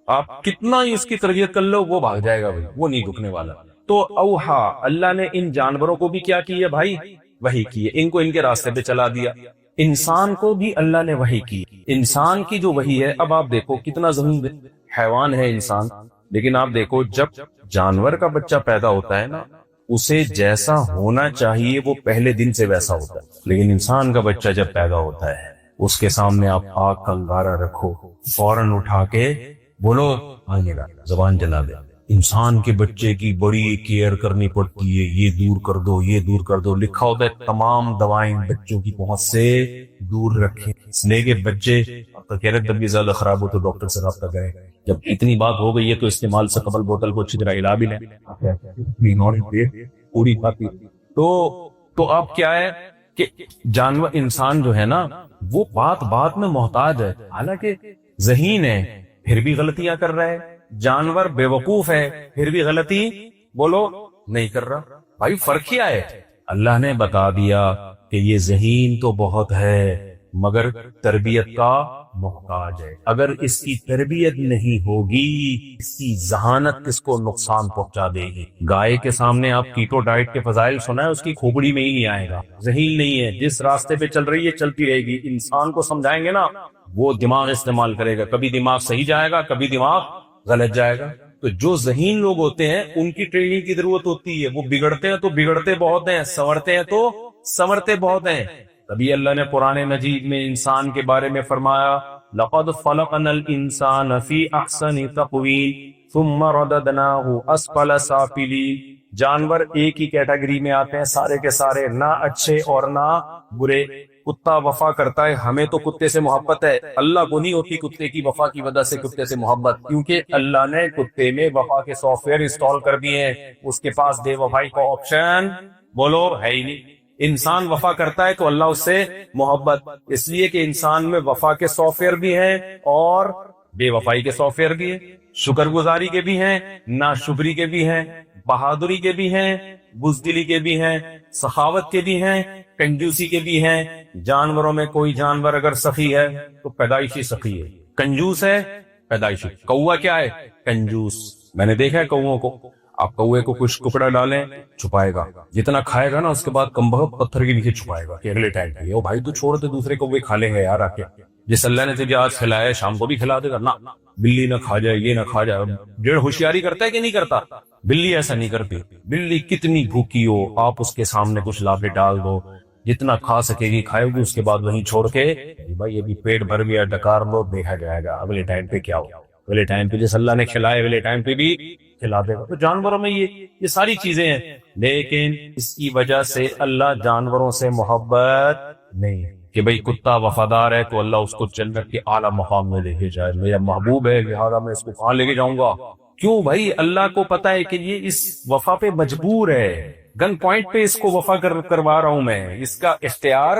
آپ کتنا ہی اس کی تربیت کر لو وہ بھاگ جائے گا بھائی، وہ نہیں رکنے والا۔ تو اوہا، اللہ نے ان جانوروں کو بھی کیا کیا بھائی، وحی کی ہے، ان کو ان کے راستے پہ چلا دیا۔ انسان کو بھی اللہ نے وحی کی، انسان کی جو وحی ہے، اب آپ دیکھو کتنا ذہین حیوان ہے انسان، لیکن آپ دیکھو جب جانور کا بچہ پیدا ہوتا ہے نا، اسے جیسا ہونا چاہیے وہ پہلے دن سے ویسا ہوتا ہے، لیکن انسان کا بچہ جب پیدا ہوتا ہے اس کے سامنے آپ آگ کا انگارہ رکھو، فوراً اٹھا کے بولو آنے کا زبان جلا دے۔ انسان کے بچے کی بڑی کیئر کرنی پڑتی ہے، یہ دور کر دو، یہ دور کر دو، لکھا ہوتا ہے تمام دوائیں بچوں کی پہنچ سے دور رکھیں، اس لیے کہ بچے آپ کا کہہ رہے طبیعت زیادہ خراب ہو تو ڈاکٹر سے رابطہ کریں، جب اتنی بات ہو گئی ہے تو استعمال سے قبل بوتل کو اچھی طرح ہلا بھی لیں، پوری کھاتی۔ تو آپ کیا ہے کہ جانور انسان جو ہے نا وہ بات بات میں محتاج ہے، حالانکہ ذہین ہے پھر بھی غلطیاں کر رہا ہے، جانور بے وقوف ہے پھر بھی غلطی بولو نہیں کر رہا۔ بھائی فرق کیا ہے؟ اللہ نے بتا دیا کہ یہ ذہین تو بہت ہے مگر تربیت کا محتاج ہے، اگر اس کی تربیت نہیں ہوگی اس کی ذہانت کس کو نقصان پہنچا دے گی۔ گائے کے سامنے آپ کیٹو ڈائٹ کے فضائل سنا ہے، اس کی کھوپڑی میں ہی نہیں آئے گا، ذہین نہیں ہے، جس راستے پہ چل رہی ہے چلتی رہے گی۔ انسان کو سمجھائیں گے نا وہ دماغ استعمال کرے گا، کبھی دماغ صحیح جائے گا کبھی دماغ غلط جائے گا۔ تو جو ذہین لوگ ہوتے ہیں ان کی ٹریننگ کی ضرورت ہوتی ہے، وہ بگڑتے ہیں تو بگڑتے بہت ہیں، سنورتے ہیں تو سنورتے بہت ہیں۔ تبھی اللہ نے قرآن مجید میں انسان کے بارے میں فرمایا لَقَدْ خَلَقْنَا الْإِنسَانَ فِي أَحْسَنِ تَقْوِيمٍ ثُمَّ رَدَدْنَاهُ أَسْفَلَ سَافِلِينَ۔ جانور ایک ہی کیٹیگری میں آتے ہیں سارے کے سارے، نہ اچھے اور نہ برے۔ کتا وفا کرتا ہے، ہمیں تو کتے سے محبت ہے، اللہ کو نہیں ہوتی کتے کی وفا کی وجہ سے کتے سے محبت، کیونکہ اللہ نے کتے میں وفا کے سافٹ ویئر انسٹال کر دیے ہیں، اس کے پاس بے وفائی کا آپشن بولو ہے ہی نہیں۔ انسان وفا کرتا ہے تو اللہ اس سے محبت، اس لیے کہ انسان میں وفا کے سافٹ ویئر بھی ہیں اور بے وفائی کے سافٹ ویئر بھی ہیں، شکر گزاری کے بھی ہیں، ناشکری کے بھی ہیں، بہادری کے بھی ہیں، بزدلی کے بھی ہیں، سخاوت کے بھی ہیں، کنجوسی کے بھی ہیں۔ جانوروں میں کوئی جانور اگر سخی ہے تو پیدائشی سخی ہے، کنجوس ہے پیدائشی۔ کوا کیا ہے؟ کنجوس۔ میں نے دیکھا ہے کووں کو، آپ کوے کو کچھ ٹکڑا ڈالیں چھپائے گا، جتنا کھائے گا نا اس کے بعد کمبخت پتھر کے نیچے چھپائے گا کہ اگلے ٹائم پہ او بھائی تو چھوڑ دے دوسرے کوے کھا لیں گے یار آ کے، جس اللہ نے تجھے آج کھلایا ہے شام کو بھی کھلا دے گا، نہ بلی نہ کھا جائے، یہ نہ کھا جائے۔ ڈیڑھ ہوشیاری کرتا ہے کہ نہیں کرتا؟ بلی ایسا نہیں کرتی، بلی کتنی بھوکی ہو آپ اس کے سامنے کچھ لا کے ڈال دو، جتنا کھا سکے گی کھائے گی، اس کے بعد وہیں چھوڑ کے بھائی یہ بھی پیٹ بھر گیا ڈکار لو، دیکھا جائے گا اگلے ٹائم پہ کیا ہو، اگلے ٹائم پہ جس اللہ نے کھلائے اگلے ٹائم پہ بھی کھلا دے گا۔ تو جانوروں میں یہ ساری چیزیں ہیں، لیکن اس کی وجہ سے اللہ جانوروں سے محبت نہیں کہ بھئی کتا وفادار ہے تو اللہ اس کو جنت کے اعلیٰ مقام میں لے کے جائے، میرا محبوب ہے لہذا میں اس کو کہاں لے کے جاؤں گا۔ کیوں بھائی؟ اللہ کو پتا ہے کہ یہ اس وفا پہ مجبور ہے، گن پوائنٹ پہ اس کو وفا کروا رہا ہوں میں، اس کا اختیار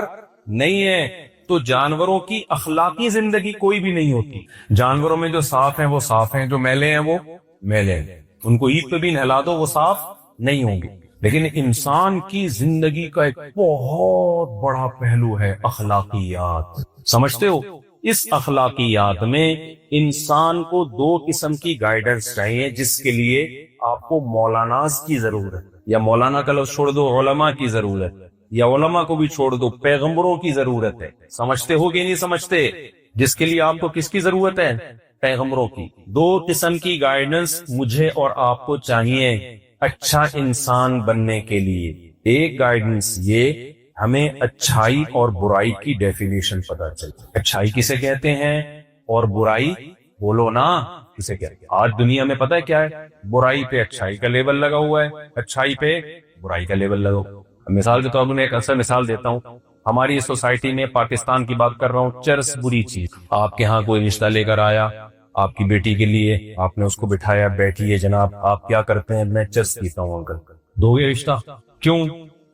نہیں ہے۔ تو جانوروں کی اخلاقی زندگی کوئی بھی نہیں ہوتی، جانوروں میں جو صاف ہیں وہ صاف ہیں، جو میلے ہیں وہ میلے ہیں، ان کو عید پہ بھی نہلا دو وہ صاف نہیں ہوں گے۔ لیکن انسان کی زندگی کا ایک بہت بڑا پہلو ہے اخلاقیات، سمجھتے ہو؟ اس اخلاقیات میں انسان کو دو قسم کی گائیڈنس چاہیے، جس کے لیے آپ کو مولاناز کی ضرورت ہے، یا مولانا کا لفظ چھوڑ دو علماء کی ضرورت، یا علماء کو بھی چھوڑ دو پیغمبروں کی ضرورت ہے۔ سمجھتے ہو کہ نہیں سمجھتے؟ جس کے لیے آپ کو کس کی ضرورت ہے؟ پیغمبروں کی۔ دو قسم کی گائیڈنس مجھے اور آپ کو چاہیے اچھا انسان بننے کے لیے۔ ایک گائیڈنس یہ ہمیں اچھائی اور برائی کی ڈیفینیشن پتہ چلتی، اچھائی کسے کہتے ہیں اور برائی بولو نا کسے کہتے ہیں۔ آج دنیا میں پتہ ہے کیا ہے؟ برائی پہ اچھائی کا لیبل لگا ہوا ہے، اچھائی پہ برائی کا لیبل لگا ہوا ہے۔ مثال کے طور پر میں ایک اصل مثال دیتا ہوں، ہماری سوسائٹی میں، پاکستان کی بات کر رہا ہوں، چرس بری چیز. آپ کے ہاں کوئی رشتہ لے کر آیا آپ کی بیٹی کے لیے، آپ نے اس کو بٹھایا، بیٹھیے جناب آپ کیا کرتے ہیں؟ میں چرس پیتا ہوں. انکل دو گے رشتہ؟ کیوں؟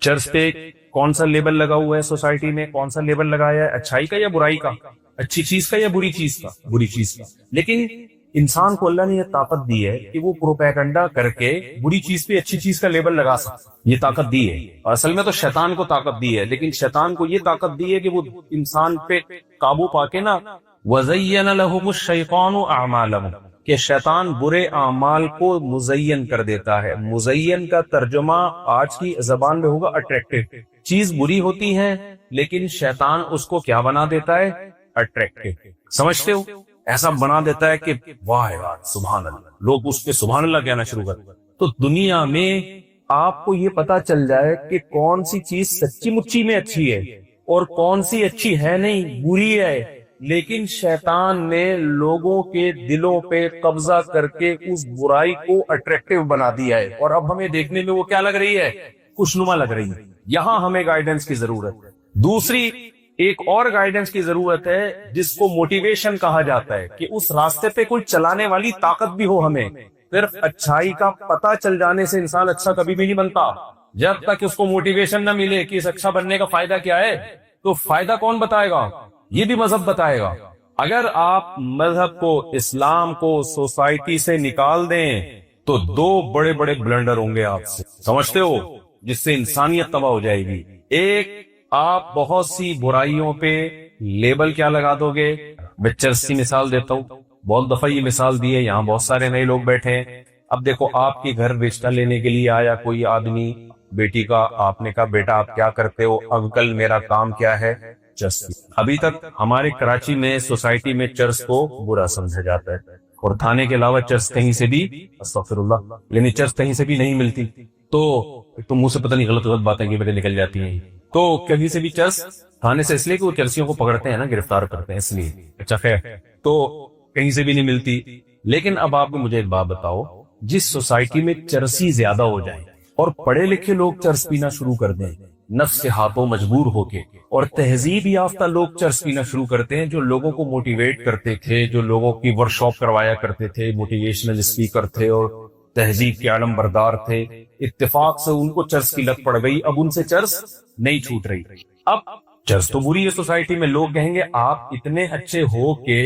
چرس پہ کون سا لیبل لگا ہوا ہے سوسائٹی میں؟ کون سا لیبل لگایا ہے؟ اچھائی کا یا برائی کا؟ اچھی چیز کا یا بری چیز کا؟ بری چیز کا. لیکن انسان کو اللہ نے یہ طاقت دی ہے کہ وہ پروپیگنڈا کر کے بری چیز پہ اچھی چیز کا لیبل لگا سکتا. یہ طاقت دی ہے. اور اصل میں تو شیطان کو طاقت دی ہے، لیکن شیطان کو یہ طاقت دی ہے کہ وہ انسان پہ قابو پا کے نا وَزَيَّنَ لَهُمُ الشَّيْطَانُ أَعْمَالَهُمْ، کہ شیطان برے اعمال کو مزین کر دیتا ہے. مزین کا ترجمہ آج کی زبان میں ہوگا اٹریکٹیو. چیز بری ہوتی ہے لیکن شیطان اس کو کیا بنا دیتا ہے؟ اٹریکٹیو. سمجھتے ہو؟ ایسا بنا دیتا ہے کہ واہ یار سبحان اللہ، لوگ اس پہ سبحان اللہ کہنا شروع کرتے. تو دنیا میں آپ کو یہ پتا چل جائے کہ کون سی چیز سچی مچی میں اچھی ہے اور کون سی اچھی ہے نہیں، بری ہے. لیکن شیطان نے لوگوں کے دلوں پہ قبضہ کر کے اس برائی کو اٹریکٹیو بنا دیا ہے، اور اب ہمیں دیکھنے میں وہ کیا لگ رہی ہے؟ خوشنما لگ رہی ہے. یہاں ہمیں گائیڈنس کی ضرورت ہے. دوسری ایک اور گائیڈنس کی ضرورت ہے جس کو موٹیویشن کہا جاتا ہے، کہ اس راستے پہ کوئی چلانے والی طاقت بھی ہو. ہمیں صرف اچھائی کا پتہ چل جانے سے انسان اچھا کبھی بھی نہیں بنتا. جب تک اس کو موٹیویشن نہ ملے کہ اس اچھا بننے کا فائدہ کیا ہے، تو فائدہ کون بتائے گا؟ یہ بھی مذہب بتائے گا. اگر آپ مذہب کو، اسلام کو سوسائٹی سے نکال دیں تو دو بڑے بڑے بلنڈر ہوں گے آپ سے، سمجھتے ہو، جس سے انسانیت تباہ ہو جائے گی. ایک، آپ بہت سی برائیوں پہ لیبل کیا لگا دو گے. میں چرس کی مثال دیتا ہوں، بہت دفعہ یہ مثال دی ہے، یہاں بہت سارے نئے لوگ بیٹھے ہیں. اب دیکھو آپ کے گھر رشتہ لینے کے لیے آیا کوئی آدمی، بیٹی کا، آپ نے کہا بیٹا آپ کیا کرتے ہو؟ انکل میرا کام کیا ہے؟ چرس. ابھی تک ہمارے کراچی میں سوسائٹی میں چرس کو برا سمجھا جاتا ہے، اور تھانے کے علاوہ چرس کہیں سے بھی، استغفر اللہ، یعنی چرس کہیں سے بھی نہیں ملتی. تو منہ سے پتہ نہیں غلط غلط باتیں کی وجہ نکل جاتی ہیں. تو کہیں سے بھی چرس تھانے سے، اس لیے کہ وہ چرسیوں کو پکڑتے ہیں نا، گرفتار کرتے ہیں اس لیے. اچھا خیر، تو کہیں سے بھی نہیں ملتی. لیکن اب آپ کو مجھے ایک بات بتاؤ، جس سوسائٹی میں چرسی زیادہ ہو جائے اور پڑھے لکھے لوگ چرس پینا شروع کر دیں نفس کے ہاتھوں مجبور ہو کے، اور تہذیب یافتہ لوگ چرس پینا شروع کرتے ہیں، جو لوگوں کو موٹیویٹ کرتے تھے، جو لوگوں کی ورک شاپ کروایا کرتے تھے، موٹیویشنل اسپیکر تھے اور تہذیب کے علم بردار تھے، اتفاق سے ان کو چرس کی لت پڑ گئی. اب ان سے چرس نہیں چھوٹ رہی. اب چرس تو بری ہے سوسائٹی میں. لوگ کہیں گے آپ اتنے اچھے ہو کے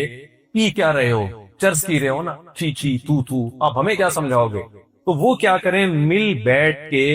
پی کیا رہے ہو؟ چرس پی رہے ہو نا، چھی چھی تو آپ ہمیں کیا سمجھاؤ گے؟ تو وہ کیا کریں؟ مل بیٹھ کے،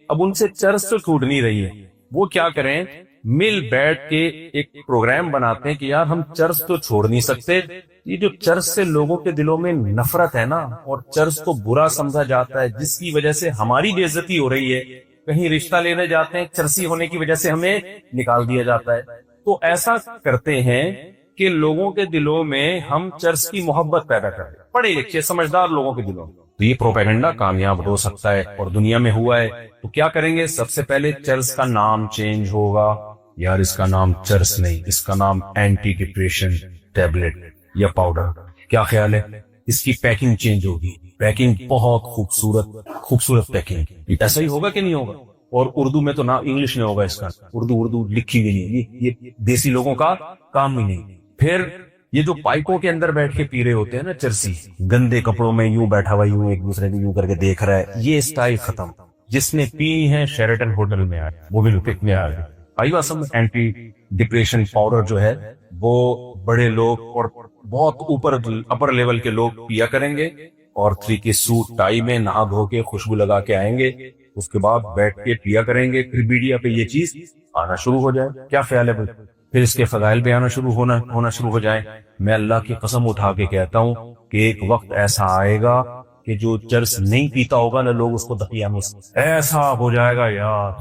اب ان سے چرس تو چھوٹ نہیں رہی ہے، وہ کیا کریں؟ مل بیٹھ کے ایک پروگرام بناتے ہیں کہ یار ہم چرس تو چھوڑ نہیں سکتے. یہ جو چرس سے لوگوں کے دلوں میں نفرت ہے نا، اور چرس کو برا سمجھا جاتا ہے، جس کی وجہ سے ہماری بے عزتی ہو رہی ہے. کہیں رشتہ لینے جاتے ہیں، چرسی ہونے کی وجہ سے ہمیں نکال دیا جاتا ہے. تو ایسا کرتے ہیں کہ لوگوں کے دلوں میں ہم چرس کی محبت پیدا کریں، پڑھے لکھے سمجھدار لوگوں کے دلوں میں. تو یہ پروپیگنڈا کامیاب ہو سکتا ہے، اور دنیا میں ہوا ہے. تو کیا کریں گے؟ سب سے پہلے چرس کا نام چینج ہوگا. یار اس کا نام چرس نہیں، اس کا نام اینٹی ڈپریشن ٹیبلٹ یا پاؤڈر. کیا خیال ہے؟ اس کی پیکنگ چینج ہوگی. پیکنگ بہت خوبصورت پیکنگ. ایسا ہی ہوگا کہ نہیں ہوگا؟ اور اردو میں تو نہ انگلش میں ہوگا. اس کا اردو لکھی ہوئی نہیں، یہ دیسی لوگوں کا کام ہی نہیں. پھر یہ جو پائپوں کے اندر بیٹھ کے پی رہے ہوتے ہیں نا چرسی، گندے کپڑوں میں یوں بیٹھا ہوا، یوں ایک دوسرے کو یوں کر کے دیکھ رہا ہے، یہ اسٹائل ختم. جس نے پی ہے شیرٹن ہوٹل میں آئے، وہ بھی لپک میں آ گئے. آئی بات سمجھ؟ اینٹی ڈپریشن پاؤڈر جو ہے وہ بڑے لوگ اور بہت اپر لیول کے لوگ پیا کریں گے، اور 3 کے سوٹ ٹائی میں نہا دھو کے خوشبو لگا کے آئیں گے. اس کے بعد بیٹھ کے پیا کریں گے. پھر میڈیا پہ یہ چیز آنا شروع ہو جائے. کیا خیال ہے بھائی؟ پھر اس کے فضائل پہ آنا شروع ہونا شروع ہو جائے. میں اللہ کی قسم اٹھا کے کہتا ہوں کہ ایک وقت ایسا آئے گا کہ جو چرس نہیں پیتا ہوگا نا، لوگ اس کو دقیقہ میں ایسا ہو جائے گا یار.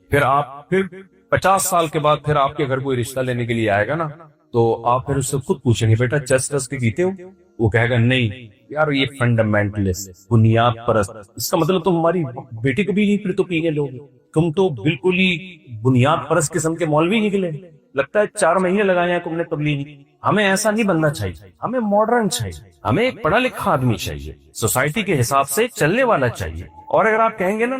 پھر 50 سال کے بعد پھر آپ کے گھر کوئی رشتہ لینے کے لیے آئے گا نا، تو آپ پھر اس سے خود پوچھیں گے بیٹا چرس کے پیتے ہو؟ وہ کہے گا نہیں یار یہ فنڈامنٹلسٹ، بنیاد پرست. اس کا مطلب تم ہماری بیٹی کو بھی نہیں پھر تو پینے لوگ، تم تو بالکل ہی بنیاد پرست قسم کے مولوی نکلے. لگتا ہے 4 مہینے لگائے ہیں تم نے تبلیغ. ہمیں ایسا نہیں بننا چاہیے، ہمیں ماڈرن چاہیے، ہمیں ایک پڑھا لکھا آدمی چاہیے، سوسائٹی کے حساب سے چلنے والا چاہیے. اور اگر آپ کہیں گے نا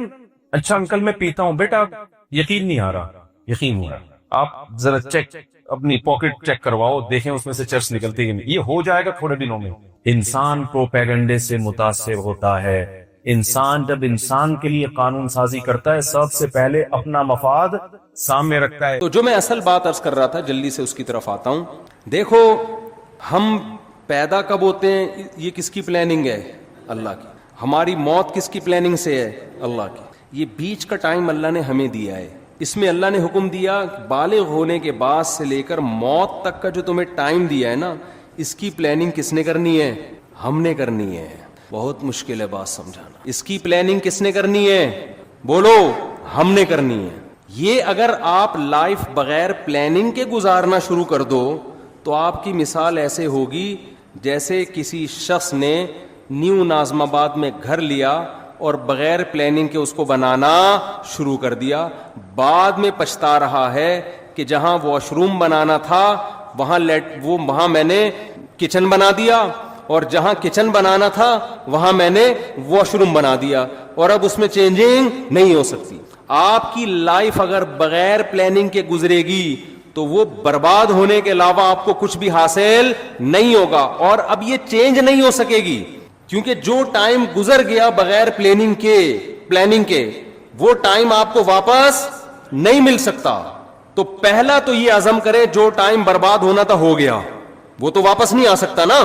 اچھا انکل میں پیتا ہوں، بیٹا یقین نہیں آ رہا، یقین نہیں آ رہا. آپ ذرا چیک اپنی پاکٹ چیک کرواؤ، دیکھیں اس میں سے چرس نکلتی ہے، یہ ہو جائے گا تھوڑے دنوں میں۔ انسان پروپیگنڈے سے متاثر ہوتا ہے۔ انسان جب انسان کے لیے قانون سازی کرتا ہے سب سے پہلے اپنا مفاد سامنے رکھتا ہے۔ تو جو میں اصل بات عرض کر رہا تھا، جلدی سے اس کی طرف آتا ہوں۔ دیکھو ہم پیدا کب ہوتے ہیں، یہ کس کی پلاننگ ہے؟ اللہ کی۔ ہماری موت کس کی پلاننگ سے ہے؟ اللہ کی۔ یہ بیچ کا ٹائم اللہ نے ہمیں دیا ہے، اس میں اللہ نے حکم دیا بالغ ہونے کے بعد سے لے کر موت تک کا جو تمہیں ٹائم دیا ہے نا، اس کی پلاننگ کس نے کرنی ہے؟ ہم نے کرنی ہے۔ بہت مشکل ہے بات سمجھانا۔ اس کی پلاننگ کس نے کرنی ہے؟ بولو، ہم نے کرنی ہے۔ یہ اگر آپ لائف بغیر پلاننگ کے گزارنا شروع کر دو تو آپ کی مثال ایسے ہوگی جیسے کسی شخص نے نیو ناظم آباد میں گھر لیا اور بغیر پلاننگ کے اس کو بنانا شروع کر دیا، بعد میں پچھتا رہا ہے کہ جہاں واش روم بنانا تھا وہاں میں نے کچن بنا دیا، اور جہاں کچن بنانا تھا وہاں میں نے واش روم بنا دیا، اور اب اس میں چینجنگ نہیں ہو سکتی۔ آپ کی لائف اگر بغیر پلاننگ کے گزرے گی تو وہ برباد ہونے کے علاوہ آپ کو کچھ بھی حاصل نہیں ہوگا، اور اب یہ چینج نہیں ہو سکے گی، کیونکہ جو ٹائم گزر گیا بغیر پلاننگ کے وہ ٹائم آپ کو واپس نہیں مل سکتا۔ تو پہلا تو یہ عزم کرے جو ٹائم برباد ہونا تھا ہو گیا، وہ تو واپس نہیں آ سکتا نا۔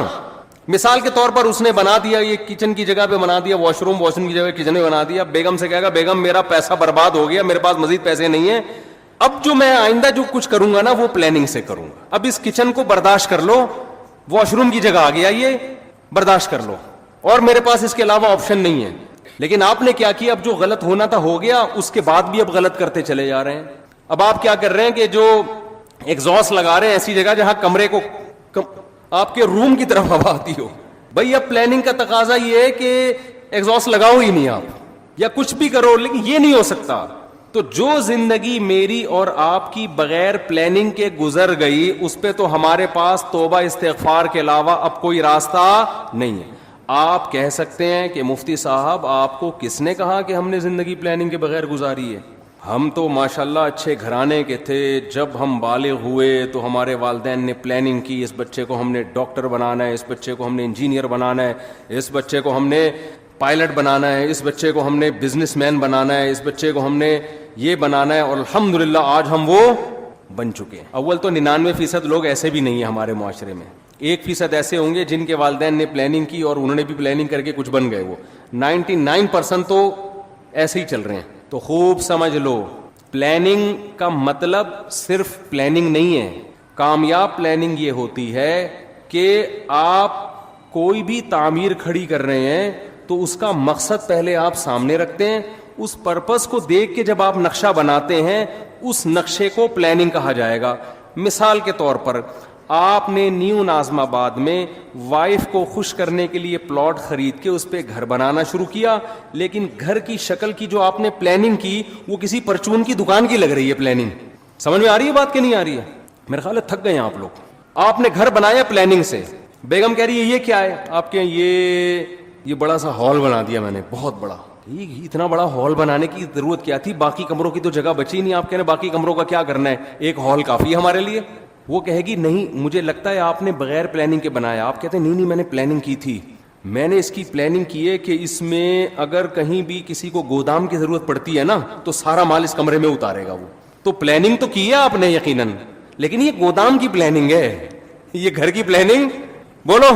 مثال کے طور پر اس نے بنا دیا، یہ کچن کی جگہ پہ بنا دیا واش روم کی جگہ کچن میں بنا دیا، بیگم سے کہے گا بیگم میرا پیسہ برباد ہو گیا، میرے پاس مزید پیسے نہیں ہیں، اب جو میں آئندہ جو کچھ کروں گا نا وہ پلاننگ سے کروں گا، اب اس کچن کو برداشت کر لو، واش روم کی جگہ آ گیا یہ برداشت کر لو، اور میرے پاس اس کے علاوہ آپشن نہیں ہے۔ لیکن آپ نے کیا کیا، اب جو غلط ہونا تھا ہو گیا، اس کے بعد بھی اب غلط کرتے چلے جا رہے ہیں۔ اب آپ کیا کر رہے ہیں کہ جو ایگزاسٹ لگا رہے ہیں ایسی جگہ جہاں کمرے کو آپ کے روم کی طرف ہوا آتی ہو، بھائی اب پلاننگ کا تقاضا یہ ہے کہ ایگزاسٹ لگاؤ ہی نہیں آپ، یا کچھ بھی کرو، لیکن یہ نہیں ہو سکتا۔ تو جو زندگی میری اور آپ کی بغیر پلاننگ کے گزر گئی، اس پہ تو ہمارے پاس توبہ استغفار کے علاوہ اب کوئی راستہ نہیں ہے۔ آپ کہہ سکتے ہیں کہ مفتی صاحب آپ کو کس نے کہا کہ ہم نے زندگی پلاننگ کے بغیر گزاری ہے؟ ہم تو ماشاءاللہ اچھے گھرانے کے تھے، جب ہم بالغ ہوئے تو ہمارے والدین نے پلاننگ کی، اس بچے کو ہم نے ڈاکٹر بنانا ہے، اس بچے کو ہم نے انجینئر بنانا ہے، اس بچے کو ہم نے پائلٹ بنانا ہے، اس بچے کو ہم نے بزنس مین بنانا ہے، اس بچے کو ہم نے یہ بنانا ہے، اور الحمدللہ آج ہم وہ بن چکے ہیں۔ اول تو 99% لوگ ایسے بھی نہیں ہیں ہمارے معاشرے میں، 1% ایسے ہوں گے جن کے والدین نے پلاننگ کی اور انہوں نے بھی پلاننگ کر کے کچھ بن گئے، وہ 99% تو ایسے ہی چل رہے ہیں۔ تو خوب سمجھ لو، پلاننگ کا مطلب صرف پلاننگ نہیں ہے۔ کامیاب پلاننگ یہ ہوتی ہے کہ آپ کوئی بھی تعمیر کھڑی کر رہے ہیں تو اس کا مقصد پہلے آپ سامنے رکھتے ہیں، اس پرپس کو دیکھ کے جب آپ نقشہ بناتے ہیں اس نقشے کو پلاننگ کہا جائے گا۔ مثال کے طور پر آپ نے نیو ناظم آباد میں وائف کو خوش کرنے کے لیے پلاٹ خرید کے اس پہ گھر بنانا شروع کیا، لیکن گھر کی شکل کی جو آپ نے پلاننگ کی وہ کسی پرچون کی دکان کی لگ رہی ہے پلاننگ۔ سمجھ میں آ رہی ہے بات کہ نہیں آ رہی ہے؟ میرے خیال ہے تھک گئے ہیں آپ لوگ۔ آپ نے گھر بنایا پلاننگ سے، بیگم کہہ رہی ہے یہ کیا ہے؟ آپ کے یہ بڑا سا ہال بنا دیا میں نے، بہت بڑا۔ اتنا بڑا ہال بنانے کی ضرورت کیا تھی؟ باقی کمروں کی تو جگہ بچی نہیں، آپ کہہ رہے ہیں باقی کمروں کا کیا کرنا ہے، ایک ہال کافی ہے ہمارے لیے۔ وہ کہے گی نہیں مجھے لگتا ہے آپ نے بغیر پلاننگ کے بنایا۔ آپ کہتے ہیں نہیں میں نے پلاننگ کی تھی، میں نے اس کی پلاننگ کی ہے کہ اس میں اگر کہیں بھی کسی کو گودام کی ضرورت پڑتی ہے نا تو سارا مال اس کمرے میں اتارے گا وہ۔ تو پلاننگ تو کی ہے آپ نے یقیناً، لیکن یہ گودام کی پلاننگ ہے، یہ گھر کی پلاننگ بولو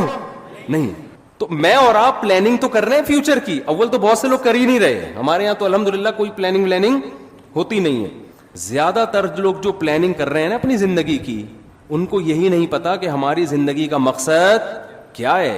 نہیں۔ تو میں اور آپ پلاننگ تو کر رہے ہیں فیوچر کی، اول تو بہت سے لوگ کر ہی نہیں رہے، ہمارے یہاں تو الحمدللہ کوئی پلاننگ ہوتی نہیں ہے۔ زیادہ تر لوگ جو پلاننگ کر رہے ہیں نا اپنی زندگی کی، ان کو یہی نہیں پتا کہ ہماری زندگی کا مقصد کیا ہے۔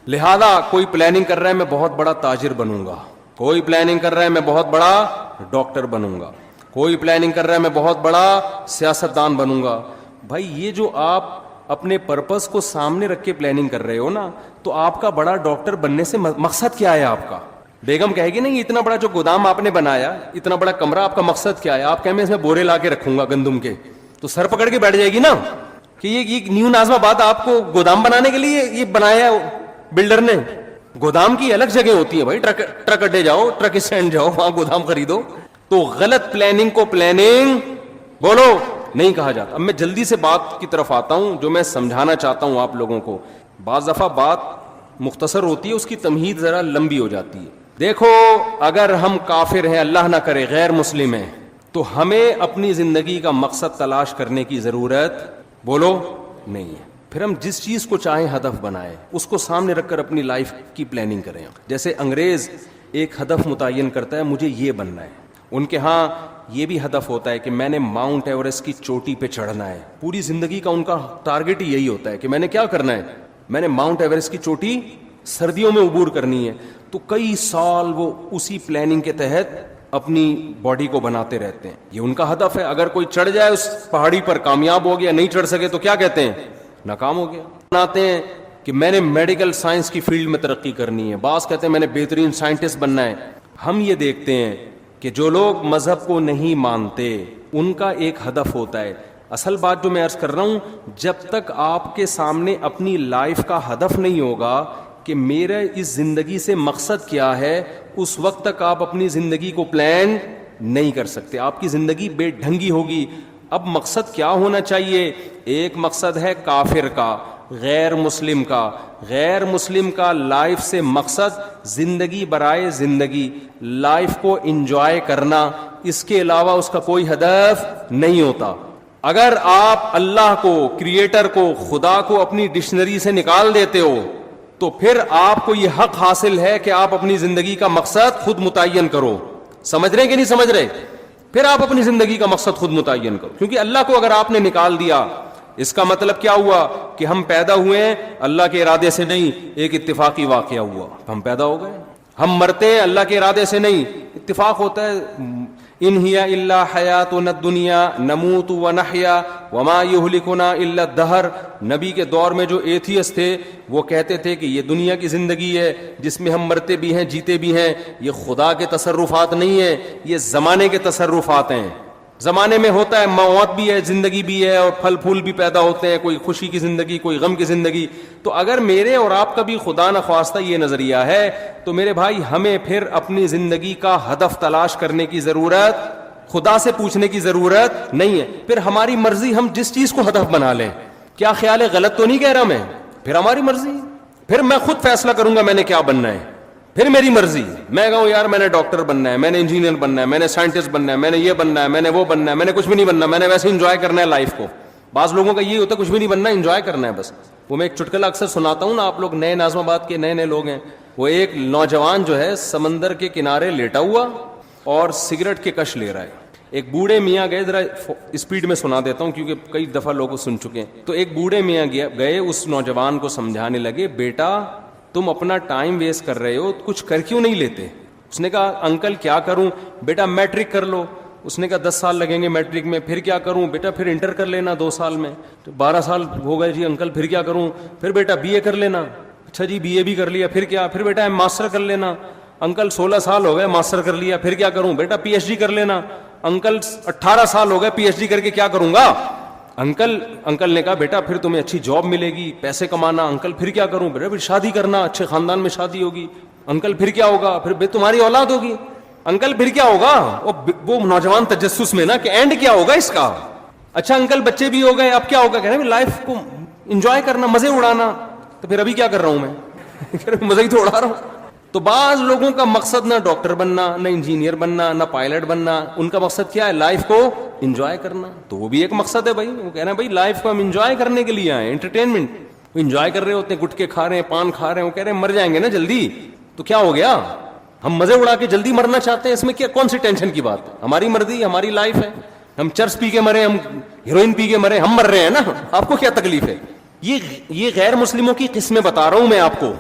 لہذا کوئی پلاننگ کر رہا ہے میں بہت بڑا تاجر بنوں گا، کوئی پلاننگ کر رہا ہے میں بہت بڑا ڈاکٹر بنوں گا، کوئی پلاننگ کر رہا ہے میں بہت بڑا سیاستدان بنوں گا۔ بھائی یہ جو آپ اپنے پرپس کو سامنے رکھ کے پلاننگ کر رہے ہو نا، تو آپ کا بڑا ڈاکٹر بننے سے مقصد کیا ہے آپ کا؟ بیگم کہے گی نہیں اتنا بڑا جو گودام آپ نے بنایا، اتنا بڑا کمرہ، آپ کا مقصد کیا ہے؟ آپ کہیں میں اس میں بورے لا کے رکھوں گا گندم کے، تو سر پکڑ کے بیٹھ جائے گی نا کہ یہ نیو ناظم آباد آپ کو گودام بنانے کے لیے یہ بنایا ہے بلڈر نے۔ گودام کی الگ جگہ ہوتی ہے بھائی، ٹرک اڈے جاؤ، ٹرک اسٹینڈ جاؤ، وہاں گودام خریدو۔ تو غلط پلاننگ کو پلاننگ بولو نہیں کہا جاتا. اب میں جلدی سے بات کی طرف آتا ہوں جو میں سمجھانا چاہتا ہوں آپ لوگوں کو. بعض دفعہ بات مختصر ہوتی ہے, اس کی تمہید ذرا لمبی ہو جاتی ہے. دیکھو اگر ہم کافر ہیں, اللہ نہ کرے غیر مسلم ہیں, تو ہمیں اپنی زندگی کا مقصد تلاش کرنے کی ضرورت بولو نہیں ہے. پھر ہم جس چیز کو چاہیں ہدف بنائیں, اس کو سامنے رکھ کر اپنی لائف کی پلاننگ کریں. جیسے انگریز ایک ہدف متعین کرتا ہے, مجھے یہ بننا ہے. ان کے ہاں یہ بھی ہدف ہوتا ہے کہ میں نے ماؤنٹ ایوریسٹ کی چوٹی پہ چڑھنا ہے. پوری زندگی کا ان کا ٹارگٹ ہی یہی ہوتا ہے کہ میں نے کیا کرنا ہے, میں نے ماؤنٹ ایوریسٹ کی چوٹی سردیوں میں عبور کرنی ہے. تو کئی سال وہ اسی پلاننگ کے تحت اپنی باڈی کو بناتے رہتے ہیں. یہ ان کا ہدف ہے. اگر کوئی چڑھ جائے اس پہاڑی پر, کامیاب ہو گیا, نہیں چڑھ سکے تو کیا کہتے ہیں, ناکام ہو گیا. بناتے ہیں کہ میں نے میڈیکل سائنس کی فیلڈ میں ترقی کرنی ہے, بعض کہتے ہیں میں نے بہترین سائنٹسٹ بننا ہے. ہم یہ دیکھتے ہیں کہ جو لوگ مذہب کو نہیں مانتے ان کا ایک ہدف ہوتا ہے. اصل بات جو میں عرض کر رہا ہوں, جب تک آپ کے سامنے اپنی لائف کا ہدف نہیں ہوگا کہ میرا اس زندگی سے مقصد کیا ہے, اس وقت تک آپ اپنی زندگی کو پلان نہیں کر سکتے. آپ کی زندگی بے ڈھنگی ہوگی. اب مقصد کیا ہونا چاہیے؟ ایک مقصد ہے کافر کا, غیر مسلم کا. غیر مسلم کا لائف سے مقصد زندگی برائے زندگی, لائف کو انجوائے کرنا, اس کے علاوہ اس کا کوئی ہدف نہیں ہوتا. اگر آپ اللہ کو, کریٹر کو, خدا کو اپنی ڈکشنری سے نکال دیتے ہو تو پھر آپ کو یہ حق حاصل ہے کہ آپ اپنی زندگی کا مقصد خود متعین کرو. سمجھ رہے کہ نہیں سمجھ رہے؟ پھر آپ اپنی زندگی کا مقصد خود متعین کرو. کیونکہ اللہ کو اگر آپ نے نکال دیا, اس کا مطلب کیا ہوا کہ ہم پیدا ہوئے ہیں اللہ کے ارادے سے نہیں, ایک اتفاقی واقعہ ہوا, ہم پیدا ہو گئے. ہم مرتے ہیں اللہ کے ارادے سے نہیں, اتفاق ہوتا ہے. ان ہی الا حیاتنا الدنیا نموت ونحیا وما یہلکنا الا الدہر. نبی کے دور میں جو ایتھیسٹ تھے وہ کہتے تھے کہ یہ دنیا کی زندگی ہے جس میں ہم مرتے بھی ہیں جیتے بھی ہیں, یہ خدا کے تصرفات نہیں ہیں, یہ زمانے کے تصرفات ہیں. زمانے میں ہوتا ہے موت بھی ہے, زندگی بھی ہے, اور پھل پھول بھی پیدا ہوتے ہیں, کوئی خوشی کی زندگی, کوئی غم کی زندگی. تو اگر میرے اور آپ کا بھی خدا نخواستہ یہ نظریہ ہے تو میرے بھائی ہمیں پھر اپنی زندگی کا ہدف تلاش کرنے کی ضرورت, خدا سے پوچھنے کی ضرورت نہیں ہے. پھر ہماری مرضی ہم جس چیز کو ہدف بنا لیں. کیا خیال ہے, غلط تو نہیں کہہ رہا میں؟ پھر ہماری مرضی, پھر میں خود فیصلہ کروں گا میں نے کیا بننا ہے. پھر میری مرضی, میں کہوں یار میں نے ڈاکٹر بننا ہے, میں نے انجینئر بننا ہے, میں نے سائنٹسٹ بننا ہے, میں نے یہ بننا ہے, میں نے وہ بننا ہے, میں نے کچھ بھی نہیں بننا, میں نے ویسے انجوائے کرنا ہے لائف کو. بعض لوگوں کا یہ ہوتا ہے کچھ بھی نہیں بننا, انجوائے کرنا ہے بس. وہ میں ایک چٹکلا اکثر سناتا ہوں نا, آپ لوگ نئے ناظم آباد کے نئے نئے لوگ ہیں. وہ ایک نوجوان جو ہے سمندر کے کنارے لیٹا ہوا اور سگریٹ کے کش لے رہا ہے. ایک بوڑھے میاں گئے, ذرا اسپیڈ میں سنا دیتا ہوں کیونکہ کئی دفعہ لوگ سن چکے ہیں. تو ایک بوڑھے میاں گئے اس نوجوان کو سمجھانے لگے, بیٹا تم اپنا ٹائم ویسٹ کر رہے ہو, کچھ کر کیوں نہیں لیتے؟ اس نے کہا انکل کیا کروں؟ بیٹا میٹرک کر لو. اس نے کہا 10 سال لگیں گے میٹرک میں. پھر کیا کروں؟ بیٹا پھر انٹر کر لینا 2 سال میں. تو 12 سال ہو گئے. جی انکل پھر کیا کروں؟ پھر بیٹا بی اے کر لینا. اچھا جی بی اے بھی کر لیا, پھر کیا؟ پھر بیٹا ماسٹر کر لینا. انکل 16 سال ہو گئے ماسٹر کر لیا, پھر کیا کروں؟ بیٹا پی ایچ ڈی کر لینا. انکل 18 سال ہو گئے پی ایچ ڈی کر کے کیا کروں گا؟ انکل نے کہا بیٹا پھر تمہیں اچھی جاب ملے گی, پیسے کمانا. انکل پھر کیا کروں؟ بیٹا پھر شادی کرنا, اچھے خاندان میں شادی ہوگی. انکل پھر کیا ہوگا؟ پھر تمہاری اولاد ہوگی. انکل پھر کیا ہوگا؟ وہ نوجوان تجسس میں نا کہ اینڈ کیا ہوگا اس کا. اچھا انکل بچے بھی ہو گئے, اب کیا ہوگا؟ کہہ رہے ہیں لائف کو انجوائے کرنا, مزے اڑانا. تو پھر ابھی کیا کر رہا ہوں میں؟ مزے ہی تو اڑا رہا ہوں. تو بعض لوگوں کا مقصد نہ ڈاکٹر بننا, نہ انجینئر بننا, نہ پائلٹ بننا. ان کا مقصد کیا ہے؟ لائف کو انجوائے کرنا. تو وہ بھی ایک مقصد ہے بھائی. وہ کہہ رہے ہیں بھائی لائف کو ہم انجوائے کرنے کے لیے آئے, انٹرٹینمنٹ. وہ انجوائے کر رہے ہوتے ہیں, گٹکے کھا رہے ہیں, پان کھا رہے ہیں. وہ کہہ رہے ہیں مر جائیں گے نا جلدی, تو کیا ہو گیا؟ ہم مزے اڑا کے جلدی مرنا چاہتے ہیں, اس میں کیا کون سی ٹینشن کی بات ہے؟ ہماری مرضی, ہماری لائف ہے. ہم چرس پی کے مرے, ہم ہیروئن پی کے مرے, ہم مر رہے ہیں نا, آپ کو کیا تکلیف ہے؟ یہ غیر مسلموں کی قسمیں بتا رہا ہوں میں آپ کو.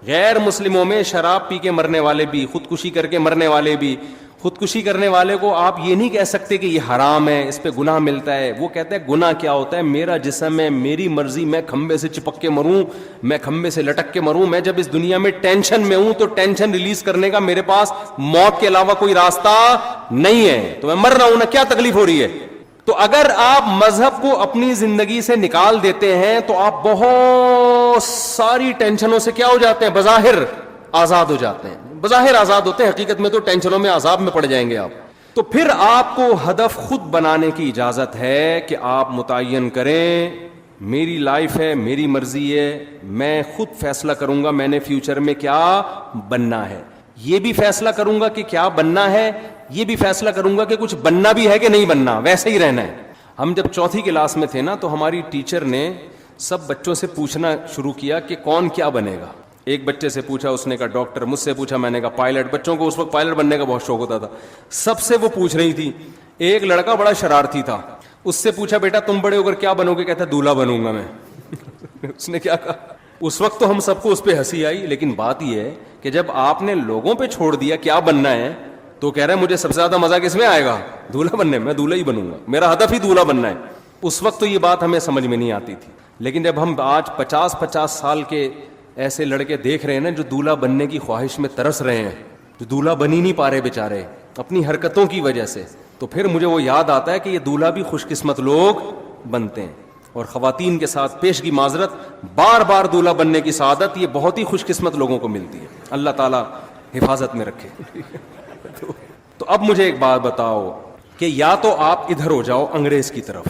غیر مسلموں میں شراب پی کے مرنے والے بھی, خودکشی کر کے مرنے والے بھی. خودکشی کرنے والے کو آپ یہ نہیں کہہ سکتے کہ یہ حرام ہے, اس پہ گناہ ملتا ہے. وہ کہتا ہے گناہ کیا ہوتا ہے؟ میرا جسم ہے, میری مرضی, میں کھمبے سے چپک کے مروں, میں کھمبے سے لٹک کے مروں. میں جب اس دنیا میں ٹینشن میں ہوں تو ٹینشن ریلیز کرنے کا میرے پاس موت کے علاوہ کوئی راستہ نہیں ہے, تو میں مر رہا ہوں نا, کیا تکلیف ہو رہی ہے؟ تو اگر آپ مذہب کو اپنی زندگی سے نکال دیتے ہیں تو آپ بہت ساری ٹینشنوں سے کیا ہو جاتے ہیں؟ بظاہر آزاد ہو جاتے ہیں. بظاہر آزاد ہوتے ہیں, حقیقت میں تو ٹینشنوں میں عذاب میں پڑ جائیں گے آپ. تو پھر آپ کو ہدف خود بنانے کی اجازت ہے کہ آپ متعین کریں میری لائف ہے, میری مرضی ہے, میں خود فیصلہ کروں گا میں نے فیوچر میں کیا بننا ہے. یہ بھی فیصلہ کروں گا کہ کیا بننا ہے, یہ بھی فیصلہ کروں گا کہ کچھ بننا بھی ہے کہ نہیں بننا, ویسے ہی رہنا ہے. ہم جب چوتھی کلاس میں تھے نا تو ہماری ٹیچر نے سب بچوں سے پوچھنا شروع کیا کہ کون کیا بنے گا. ایک بچے سے پوچھا, اس نے کہا ڈاکٹر, مجھ سے پوچھا, میں نے کہا پائلٹ. بچوں کو اس وقت پائلٹ بننے کا بہت شوق ہوتا تھا, سب سے وہ پوچھ رہی تھی. ایک لڑکا بڑا شرارتی تھا, اس سے پوچھا بیٹا تم بڑے ہو کر کیا بنو گے؟ کہتا دولہا بنوں گا میں. اس نے کیا کہا, اس وقت تو ہم سب کو اس پہ ہنسی آئی, لیکن بات یہ ہے کہ جب آپ نے لوگوں پہ چھوڑ دیا کیا بننا ہے تو کہہ رہے ہیں مجھے سب سے زیادہ مزہ کس میں آئے گا؟ دولہا بننے میں. دولہا ہی بنوں گا, میرا ہدف ہی دولہا بننا ہے. اس وقت تو یہ بات ہمیں سمجھ میں نہیں آتی تھی, لیکن جب ہم آج 50 سال کے ایسے لڑکے دیکھ رہے ہیں نا جو دولہا بننے کی خواہش میں ترس رہے ہیں, جو دولہا بن ہی نہیں پا رہے بیچارے اپنی حرکتوں کی وجہ سے, تو پھر مجھے وہ یاد آتا ہے کہ یہ دولہا بھی خوش قسمت لوگ بنتے ہیں. اور خواتین کے ساتھ پیشگی معذرت, بار بار دولہا بننے کی سعادت یہ بہت ہی خوش قسمت لوگوں کو ملتی ہے. اللہ تعالیٰ حفاظت میں رکھے. تو اب مجھے ایک بات بتاؤ کہ یا تو آپ ادھر ہو جاؤ انگریز کی طرف,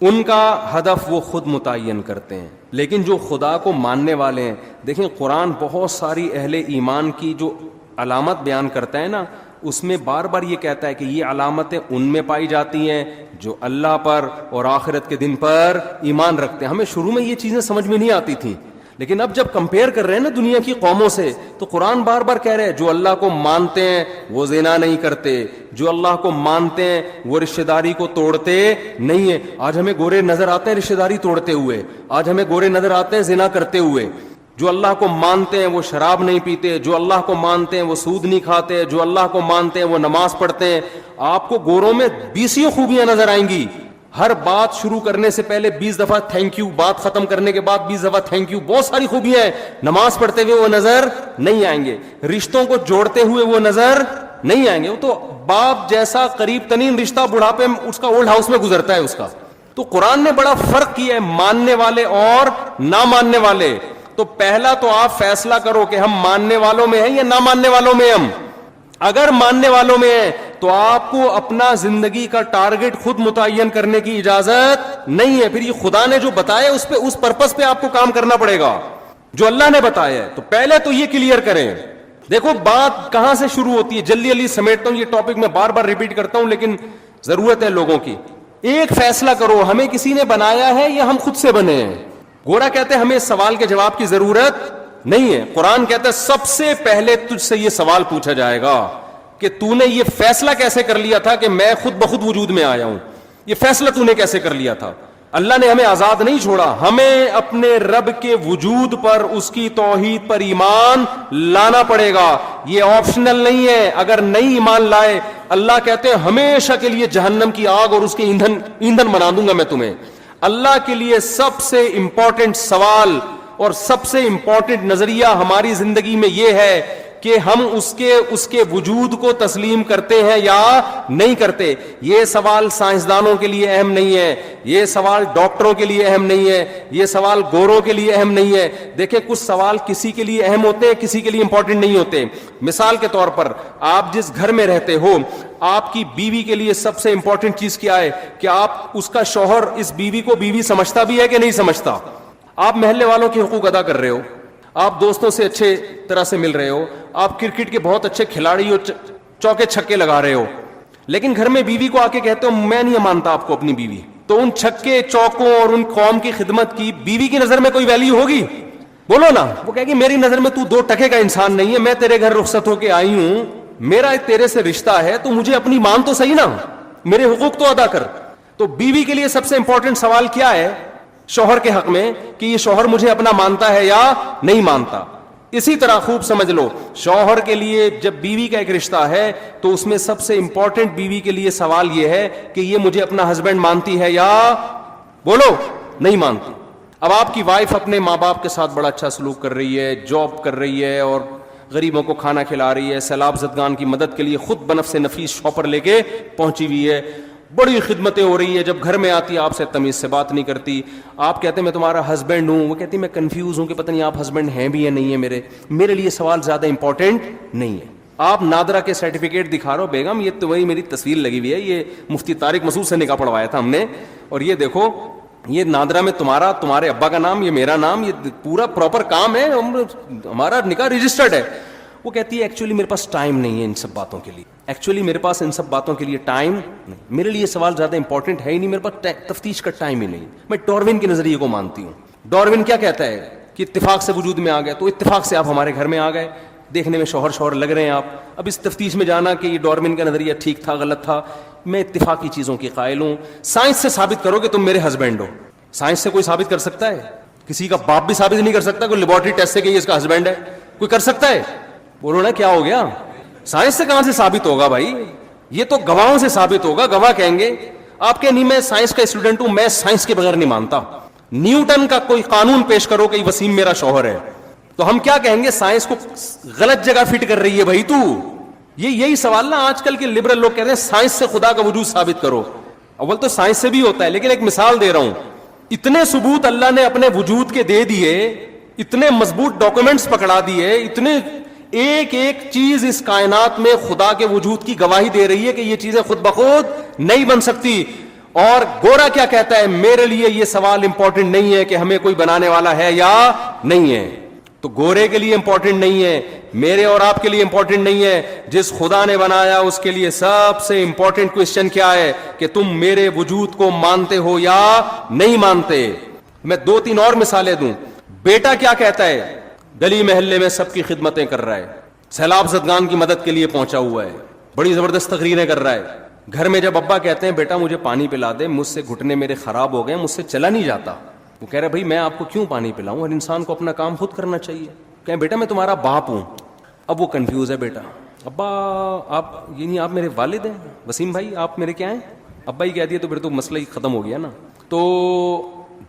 ان کا ہدف وہ خود متعین کرتے ہیں, لیکن جو خدا کو ماننے والے ہیں, دیکھیں قرآن بہت ساری اہل ایمان کی جو علامت بیان کرتا ہے نا, اس میں بار بار یہ کہتا ہے کہ یہ علامتیں ان میں پائی جاتی ہیں جو اللہ پر اور آخرت کے دن پر ایمان رکھتے ہیں. ہمیں شروع میں یہ چیزیں سمجھ میں نہیں آتی تھیں, لیکن اب جب کمپیئر کر رہے ہیں نا دنیا کی قوموں سے, تو قرآن بار بار کہہ رہے ہیں جو اللہ کو مانتے ہیں وہ زنا نہیں کرتے, جو اللہ کو مانتے ہیں وہ رشتہ داری کو توڑتے نہیں ہیں. آج ہمیں گورے نظر آتے ہیں رشتہ داری توڑتے ہوئے, آج ہمیں گورے نظر آتے ہیں زنا کرتے ہوئے. جو اللہ کو مانتے ہیں وہ شراب نہیں پیتے, جو اللہ کو مانتے ہیں وہ سود نہیں کھاتے, جو اللہ کو مانتے ہیں وہ نماز پڑھتے ہیں. آپ کو گوروں میں 20 خوبیاں نظر آئیں گی. ہر بات شروع کرنے سے پہلے 20 دفعہ تھینک یو, بات ختم کرنے کے بعد 20 دفعہ تھینک یو. بہت ساری خوبیاں ہیں. نماز پڑھتے ہوئے وہ نظر نہیں آئیں گے, رشتوں کو جوڑتے ہوئے وہ نظر نہیں آئیں گے. وہ تو باپ جیسا قریب ترین رشتہ بڑھاپے میں اس کا اولڈ ہاؤس میں گزرتا ہے اس کا. تو قرآن نے بڑا فرق کیا ہے ماننے والے اور نہ ماننے والے. تو پہلا تو آپ فیصلہ کرو کہ ہم ماننے والوں میں ہیں یا نہ ماننے والوں میں. ہم اگر ماننے والوں میں ہیں تو آپ کو اپنا زندگی کا ٹارگٹ خود متعین کرنے کی اجازت نہیں ہے. پھر یہ خدا نے جو بتایا اس پہ, اس پرپس پہ آپ کو کام کرنا پڑے گا جو اللہ نے بتایا ہے. تو پہلے تو یہ کلیئر کریں. دیکھو بات کہاں سے شروع ہوتی ہے, جلدی جلدی سمیٹتا ہوں, یہ ٹاپک میں بار بار ریپیٹ کرتا ہوں لیکن ضرورت ہے لوگوں کی. ایک فیصلہ کرو, ہمیں کسی نے بنایا ہے یا ہم خود سے بنے ہیں. گورا کہتے ہیں ہمیں اس سوال کے جواب کی ضرورت نہیں ہے. قرآن کہتا ہے سب سے پہلے تجھ سے یہ سوال پوچھا جائے گا کہ تو نے یہ فیصلہ کیسے کر لیا تھا کہ میں خود بخود وجود میں آیا ہوں. یہ فیصلہ تو نے کیسے کر لیا تھا. اللہ نے ہمیں آزاد نہیں چھوڑا, ہمیں اپنے رب کے وجود پر, اس کی توحید پر ایمان لانا پڑے گا. یہ آپشنل نہیں ہے. اگر نہیں ایمان لائے, اللہ کہتے ہیں ہمیشہ کے لیے جہنم کی آگ اور اس کے ایندھن بنا دوں گا میں تمہیں. اللہ کے لیے سب سے امپورٹنٹ سوال اور سب سے امپورٹنٹ نظریہ ہماری زندگی میں یہ ہے کہ ہم اس کے وجود کو تسلیم کرتے ہیں یا نہیں کرتے. یہ سوال سائنسدانوں کے لیے اہم نہیں ہے, یہ سوال ڈاکٹروں کے لیے اہم نہیں ہے, یہ سوال گوروں کے لیے اہم نہیں ہے. دیکھیں کچھ سوال کسی کے لیے اہم ہوتے ہیں, کسی کے لیے امپورٹنٹ نہیں ہوتے. مثال کے طور پر آپ جس گھر میں رہتے ہو, آپ کی بیوی کے لیے سب سے امپورٹنٹ چیز کیا ہے کہ آپ اس کا شوہر اس بیوی کو بیوی سمجھتا بھی ہے کہ نہیں سمجھتا. آپ محلے والوں کے حقوق ادا کر رہے ہو, آپ دوستوں سے اچھے طرح سے مل رہے ہو, آپ کرکٹ کے بہت اچھے کھلاڑی ہو, چوکے چھکے لگا رہے ہو, لیکن گھر میں بیوی کو آ کے کہتے ہو میں نہیں مانتا آپ کو اپنی بیوی, تو ان چھکے چوکوں اور ان قوم کی خدمت کی بیوی کی نظر میں کوئی ویلیو ہوگی؟ بولو نا. وہ کہے گی میری نظر میں تو 2 ٹکے کا انسان نہیں ہے, میں تیرے گھر رخصت ہو کے آئی ہوں, میرا تیرے سے رشتہ ہے, تو مجھے اپنی مان تو صحیح نا, میرے حقوق تو ادا کر. تو بیوی کے لیے سب سے امپورٹنٹ سوال کیا ہے شوہر کے حق میں کہ یہ شوہر مجھے اپنا مانتا ہے یا نہیں مانتا. اسی طرح خوب سمجھ لو, شوہر کے لیے جب بیوی کا ایک رشتہ ہے تو اس میں سب سے امپورٹنٹ بیوی کے لیے سوال یہ ہے کہ یہ مجھے اپنا ہسبینڈ مانتی ہے یا بولو نہیں مانتی. اب آپ کی وائف اپنے ماں باپ کے ساتھ بڑا اچھا سلوک کر رہی ہے, جاب کر رہی ہے اور غریبوں کو کھانا کھلا رہی ہے, سیلاب زدگان کی مدد کے لیے خود بنفس نفیس شاپر لے کے پہنچی ہوئی ہے, بڑی خدمتیں ہو رہی ہے. جب گھر میں آتی آپ سے تمیز سے بات نہیں کرتی, آپ کہتے ہیں میں تمہارا ہسبینڈ ہوں, وہ کہتی میں کنفیوز ہوں کہ پتہ نہیں آپ ہسبینڈ ہیں بھی یا نہیں ہے. میرے لیے سوال زیادہ امپورٹنٹ نہیں ہے. آپ نادرا کے سرٹیفکیٹ دکھا رہے ہو بیگم, یہ تو وہی میری تصویر لگی ہوئی ہے, یہ مفتی طارق مسعود سے نکاح پڑھوایا تھا ہم نے, اور یہ دیکھو یہ نادرا میں تمہارے ابا کا نام, یہ میرا نام, یہ پورا پراپر کام ہے, ہمارا نکاح رجسٹرڈ ہے. وہ کہتی ہے ایکچولی میرے پاس ٹائم نہیں ہے ان سب باتوں کے لیے, ایکچولی میرے پاس ان سب باتوں کے لیے ٹائم نہیں, میرے لیے سوال زیادہ امپورٹنٹ ہے ہی نہیں, میرے پاس تفتیش کا ٹائم ہی نہیں. میں ڈاروین کے نظریے کو مانتی ہوں. ڈاروین کیا کہتا ہے کہ اتفاق سے وجود میں آ گئے, تو اتفاق سے آپ ہمارے گھر میں آ گئے, دیکھنے میں شوہر لگ رہے ہیں آپ. اب اس تفتیش میں جانا کہ یہ ڈاروین کا نظریہ ٹھیک تھا غلط تھا, میں اتفاقی چیزوں کی قائل ہوں. سائنس سے ثابت کرو کہ تم میرے ہسبینڈ ہو. سائنس سے کوئی ثابت کر سکتا ہے؟ کسی کا باپ بھی ثابت نہیں کر سکتا, کوئی لیبورٹری ٹیسٹ سے کہ یہ اس کا ہسبینڈ ہے, کوئی کر سکتا ہے؟ بولو نا کیا ہو گیا, سائنس سے کہاں سے ثابت ہوگا بھائی, یہ تو گواہوں سے ثابت ہوگا. گواہ کہیں گے آپ کے نہیں, میں سائنس کا اسٹوڈنٹ ہوں, میں سائنس کے بغیر نہیں مانتا. نیوٹن کا کوئی قانون پیش کرو کہ وسیم میرا شوہر ہے, تو ہم کیا کہیں گے؟ سائنس کو غلط جگہ فٹ کر رہی ہے بھائی تو. یہی سوال نا آج کل کے لبرل لوگ کہتے ہیں سائنس سے خدا کا وجود ثابت کرو. اول تو سائنس سے بھی ہوتا ہے, لیکن ایک مثال دے رہا ہوں, اتنے ثبوت اللہ نے اپنے وجود کے دے دیے, اتنے مضبوط ڈاکومنٹس پکڑا دیے, اتنے ایک ایک چیز اس کائنات میں خدا کے وجود کی گواہی دے رہی ہے کہ یہ چیزیں خود بخود نہیں بن سکتی. اور گورا کیا کہتا ہے؟ میرے لیے یہ سوال امپورٹنٹ نہیں ہے کہ ہمیں کوئی بنانے والا ہے یا نہیں ہے. تو گورے کے لیے امپورٹنٹ نہیں ہے, میرے اور آپ کے لیے امپورٹنٹ نہیں ہے. جس خدا نے بنایا اس کے لیے سب سے امپورٹنٹ کوشچن کیا ہے کہ تم میرے وجود کو مانتے ہو یا نہیں مانتے. میں 2-3 اور مثالیں دوں. بیٹا کیا کہتا ہے؟ گلی محلے میں سب کی خدمتیں کر رہا ہے, سیلاب زدگان کی مدد کے لیے پہنچا ہوا ہے, بڑی زبردست تقریریں کر رہا ہے. گھر میں جب ابا کہتے ہیں بیٹا مجھے پانی پلا دے, مجھ سے گھٹنے میرے خراب ہو گئے, مجھ سے چلا نہیں جاتا, وہ کہہ رہا بھائی میں آپ کو کیوں پانی پلاؤں, ہر انسان کو اپنا کام خود کرنا چاہیے. کہیں بیٹا میں تمہارا باپ ہوں. اب وہ کنفیوز ہے بیٹا, ابا آپ یعنی آپ میرے والد ہیں, وسیم بھائی آپ میرے کیا ہیں؟ ابا ہی کہہ دیا تو پھر تو مسئلہ ہی ختم ہو گیا نا. تو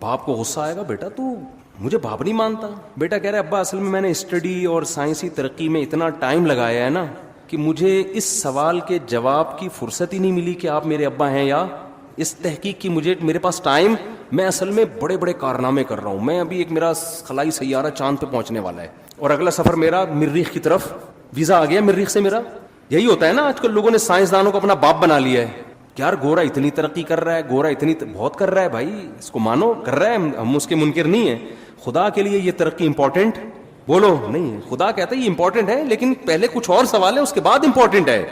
باپ کو غصہ آئے گا, بیٹا تو مجھے باپ نہیں مانتا. بیٹا کہہ رہا ہے ابا اصل میں نے اسٹڈی اور سائنسی ترقی میں اتنا ٹائم لگایا ہے نا کہ مجھے اس سوال کے جواب کی فرصت ہی نہیں ملی کہ آپ میرے ابا ہیں یا اس تحقیق کی میرے پاس ٹائم, میں اصل میں بڑے بڑے کارنامے کر رہا ہوں. میں ابھی ایک میرا خلائی سیارہ چاند پہ پہنچنے والا ہے اور اگلا سفر میرا مریخ کی طرف, ویزا آ گیا مریخ سے میرا. یہی ہوتا ہے نا آج کل لوگوں نے سائنسدانوں کو اپنا باپ بنا لیا ہے کہ یار گورا اتنی ترقی کر رہا ہے, گورا اتنی بہت کر رہا ہے, بھائی اس کو مانو, کر رہا ہے, ہم اس کے منکر نہیں ہیں. خدا کے لیے یہ ترقی امپورٹنٹ بولو نہیں ہے. خدا کہتا ہے یہ امپورٹنٹ ہے لیکن پہلے کچھ اور سوال ہے, اس کے بعد امپورٹنٹ ہے.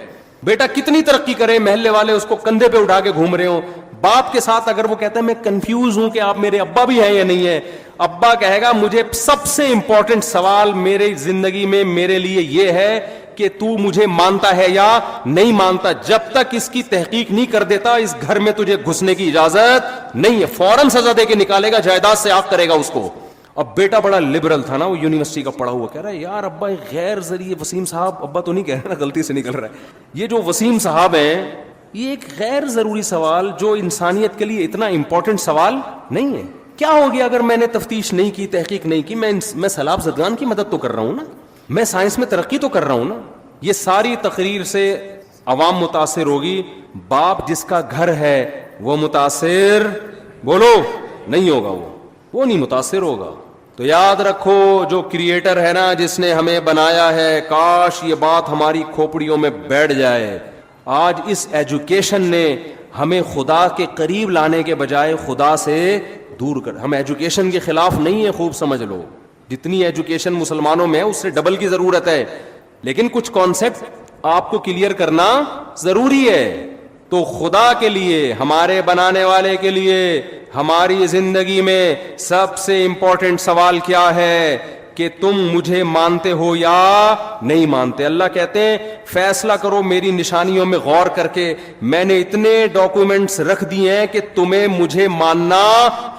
بیٹا کتنی ترقی کرے, محلے والے اس کو کندھے پہ اٹھا کے گھوم رہے ہوں. باپ کے ساتھ اگر وہ کہتا ہے میں کنفیوز ہوں کہ آپ میرے ابا بھی ہیں یا نہیں ہے, ابا کہے گا مجھے سب سے امپورٹنٹ سوال میرے زندگی میں میرے لیے یہ ہے کہ تو مجھے مانتا ہے یا نہیں مانتا. جب تک اس کی تحقیق نہیں کر دیتا اس گھر میں تجھے گھسنے کی اجازت نہیں ہے. فوراً سزا دے کے نکالے گا, جائیداد سے آگ کرے گا اس کو. اب بیٹا بڑا لبرل تھا نا, وہ یونیورسٹی کا پڑھا ہوا, کہہ رہا ہے یار ابا غیر ذریعے وسیم صاحب, ابا تو نہیں کہہ رہا نا, غلطی سے نکل رہا ہے, یہ جو وسیم صاحب ہیں یہ ایک غیر ضروری سوال جو انسانیت کے لیے اتنا امپورٹنٹ سوال نہیں ہے. کیا ہو گیا اگر میں نے تفتیش نہیں کی, تحقیق نہیں کی, میں سیلاب زدگان کی مدد تو کر رہا ہوں نا, میں سائنس میں ترقی تو کر رہا ہوں نا. یہ ساری تقریر سے عوام متاثر ہوگی, باپ جس کا گھر ہے وہ متاثر بولو نہیں ہوگا, وہ نہیں متاثر ہوگا. تو یاد رکھو جو کریٹر ہے نا, جس نے ہمیں بنایا ہے, کاش یہ بات ہماری کھوپڑیوں میں بیٹھ جائے. آج اس ایجوکیشن نے ہمیں خدا کے قریب لانے کے بجائے خدا سے دور کر. ہم ایجوکیشن کے خلاف نہیں ہیں, خوب سمجھ لو, جتنی ایجوکیشن مسلمانوں میں ہے اس سے ڈبل کی ضرورت ہے, لیکن کچھ کانسیپٹ آپ کو کلیئر کرنا ضروری ہے. تو خدا کے لیے, ہمارے بنانے والے کے لیے, ہماری زندگی میں سب سے امپورٹنٹ سوال کیا ہے کہ تم مجھے مانتے ہو یا نہیں مانتے. اللہ کہتے ہیں فیصلہ کرو میری نشانیوں میں غور کر کے, میں نے اتنے ڈاکومنٹس رکھ دیے ہیں کہ تمہیں مجھے ماننا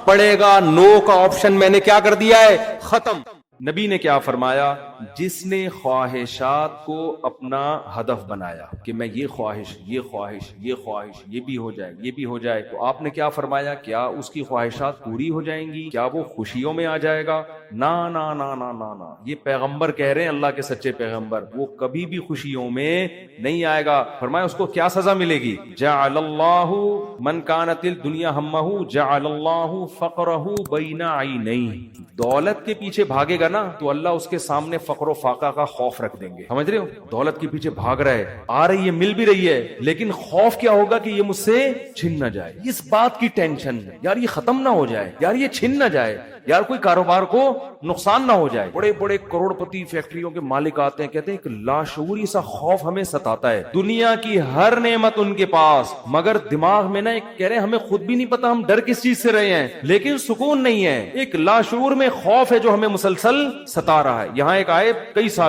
پڑے گا. نو کا آپشن میں نے کیا کر دیا ہے, ختم. نبی نے کیا فرمایا, جس نے خواہشات کو اپنا ہدف بنایا کہ میں یہ خواہش, یہ خواہش, یہ خواہش, یہ بھی ہو جائے, یہ بھی ہو جائے, تو آپ نے کیا فرمایا, کیا اس کی خواہشات پوری ہو جائیں گی؟ کیا وہ خوشیوں میں آ جائے گا؟ نا نا نا نا نا نا, یہ پیغمبر کہہ رہے ہیں, اللہ کے سچے پیغمبر, وہ کبھی بھی خوشیوں میں نہیں آئے گا. فرمایا اس کو کیا سزا ملے گی, جعل اللہ من کانت الدنیا ہمہ جعل اللہ فقرہ بین عینیہ. دولت کے پیچھے بھاگے گا نا تو اللہ اس کے سامنے فقر و فاقہ کا خوف رکھ دیں گے. سمجھ رہے ہو؟ دولت کے پیچھے بھاگ رہا ہے, آ رہی ہے, مل بھی رہی ہے, لیکن خوف کیا ہوگا کہ یہ مجھ سے چھن نہ جائے. اس بات کی ٹینشن, یار یہ ختم نہ ہو جائے, یار یہ چھن نہ جائے, یار کوئی کاروبار کو نقصان نہ ہو جائے. بڑے بڑے کروڑ پتی فیکٹریوں کے مالک آتے ہیں, کہتے ہیں ایک لاشعوری سا خوف ہمیں ستاتا ہے, دنیا کی ہر نعمت ان کے پاس, مگر دماغ میں نا ایک کہہ رہے ہیں ہمیں خود بھی نہیں پتا ہم ڈر کس چیز سے رہے ہیں, لیکن سکون نہیں ہے. ایک لاشعور میں خوف ہے جو ہمیں مسلسل ستا رہا ہے. یہاں ایک آیت کئی سال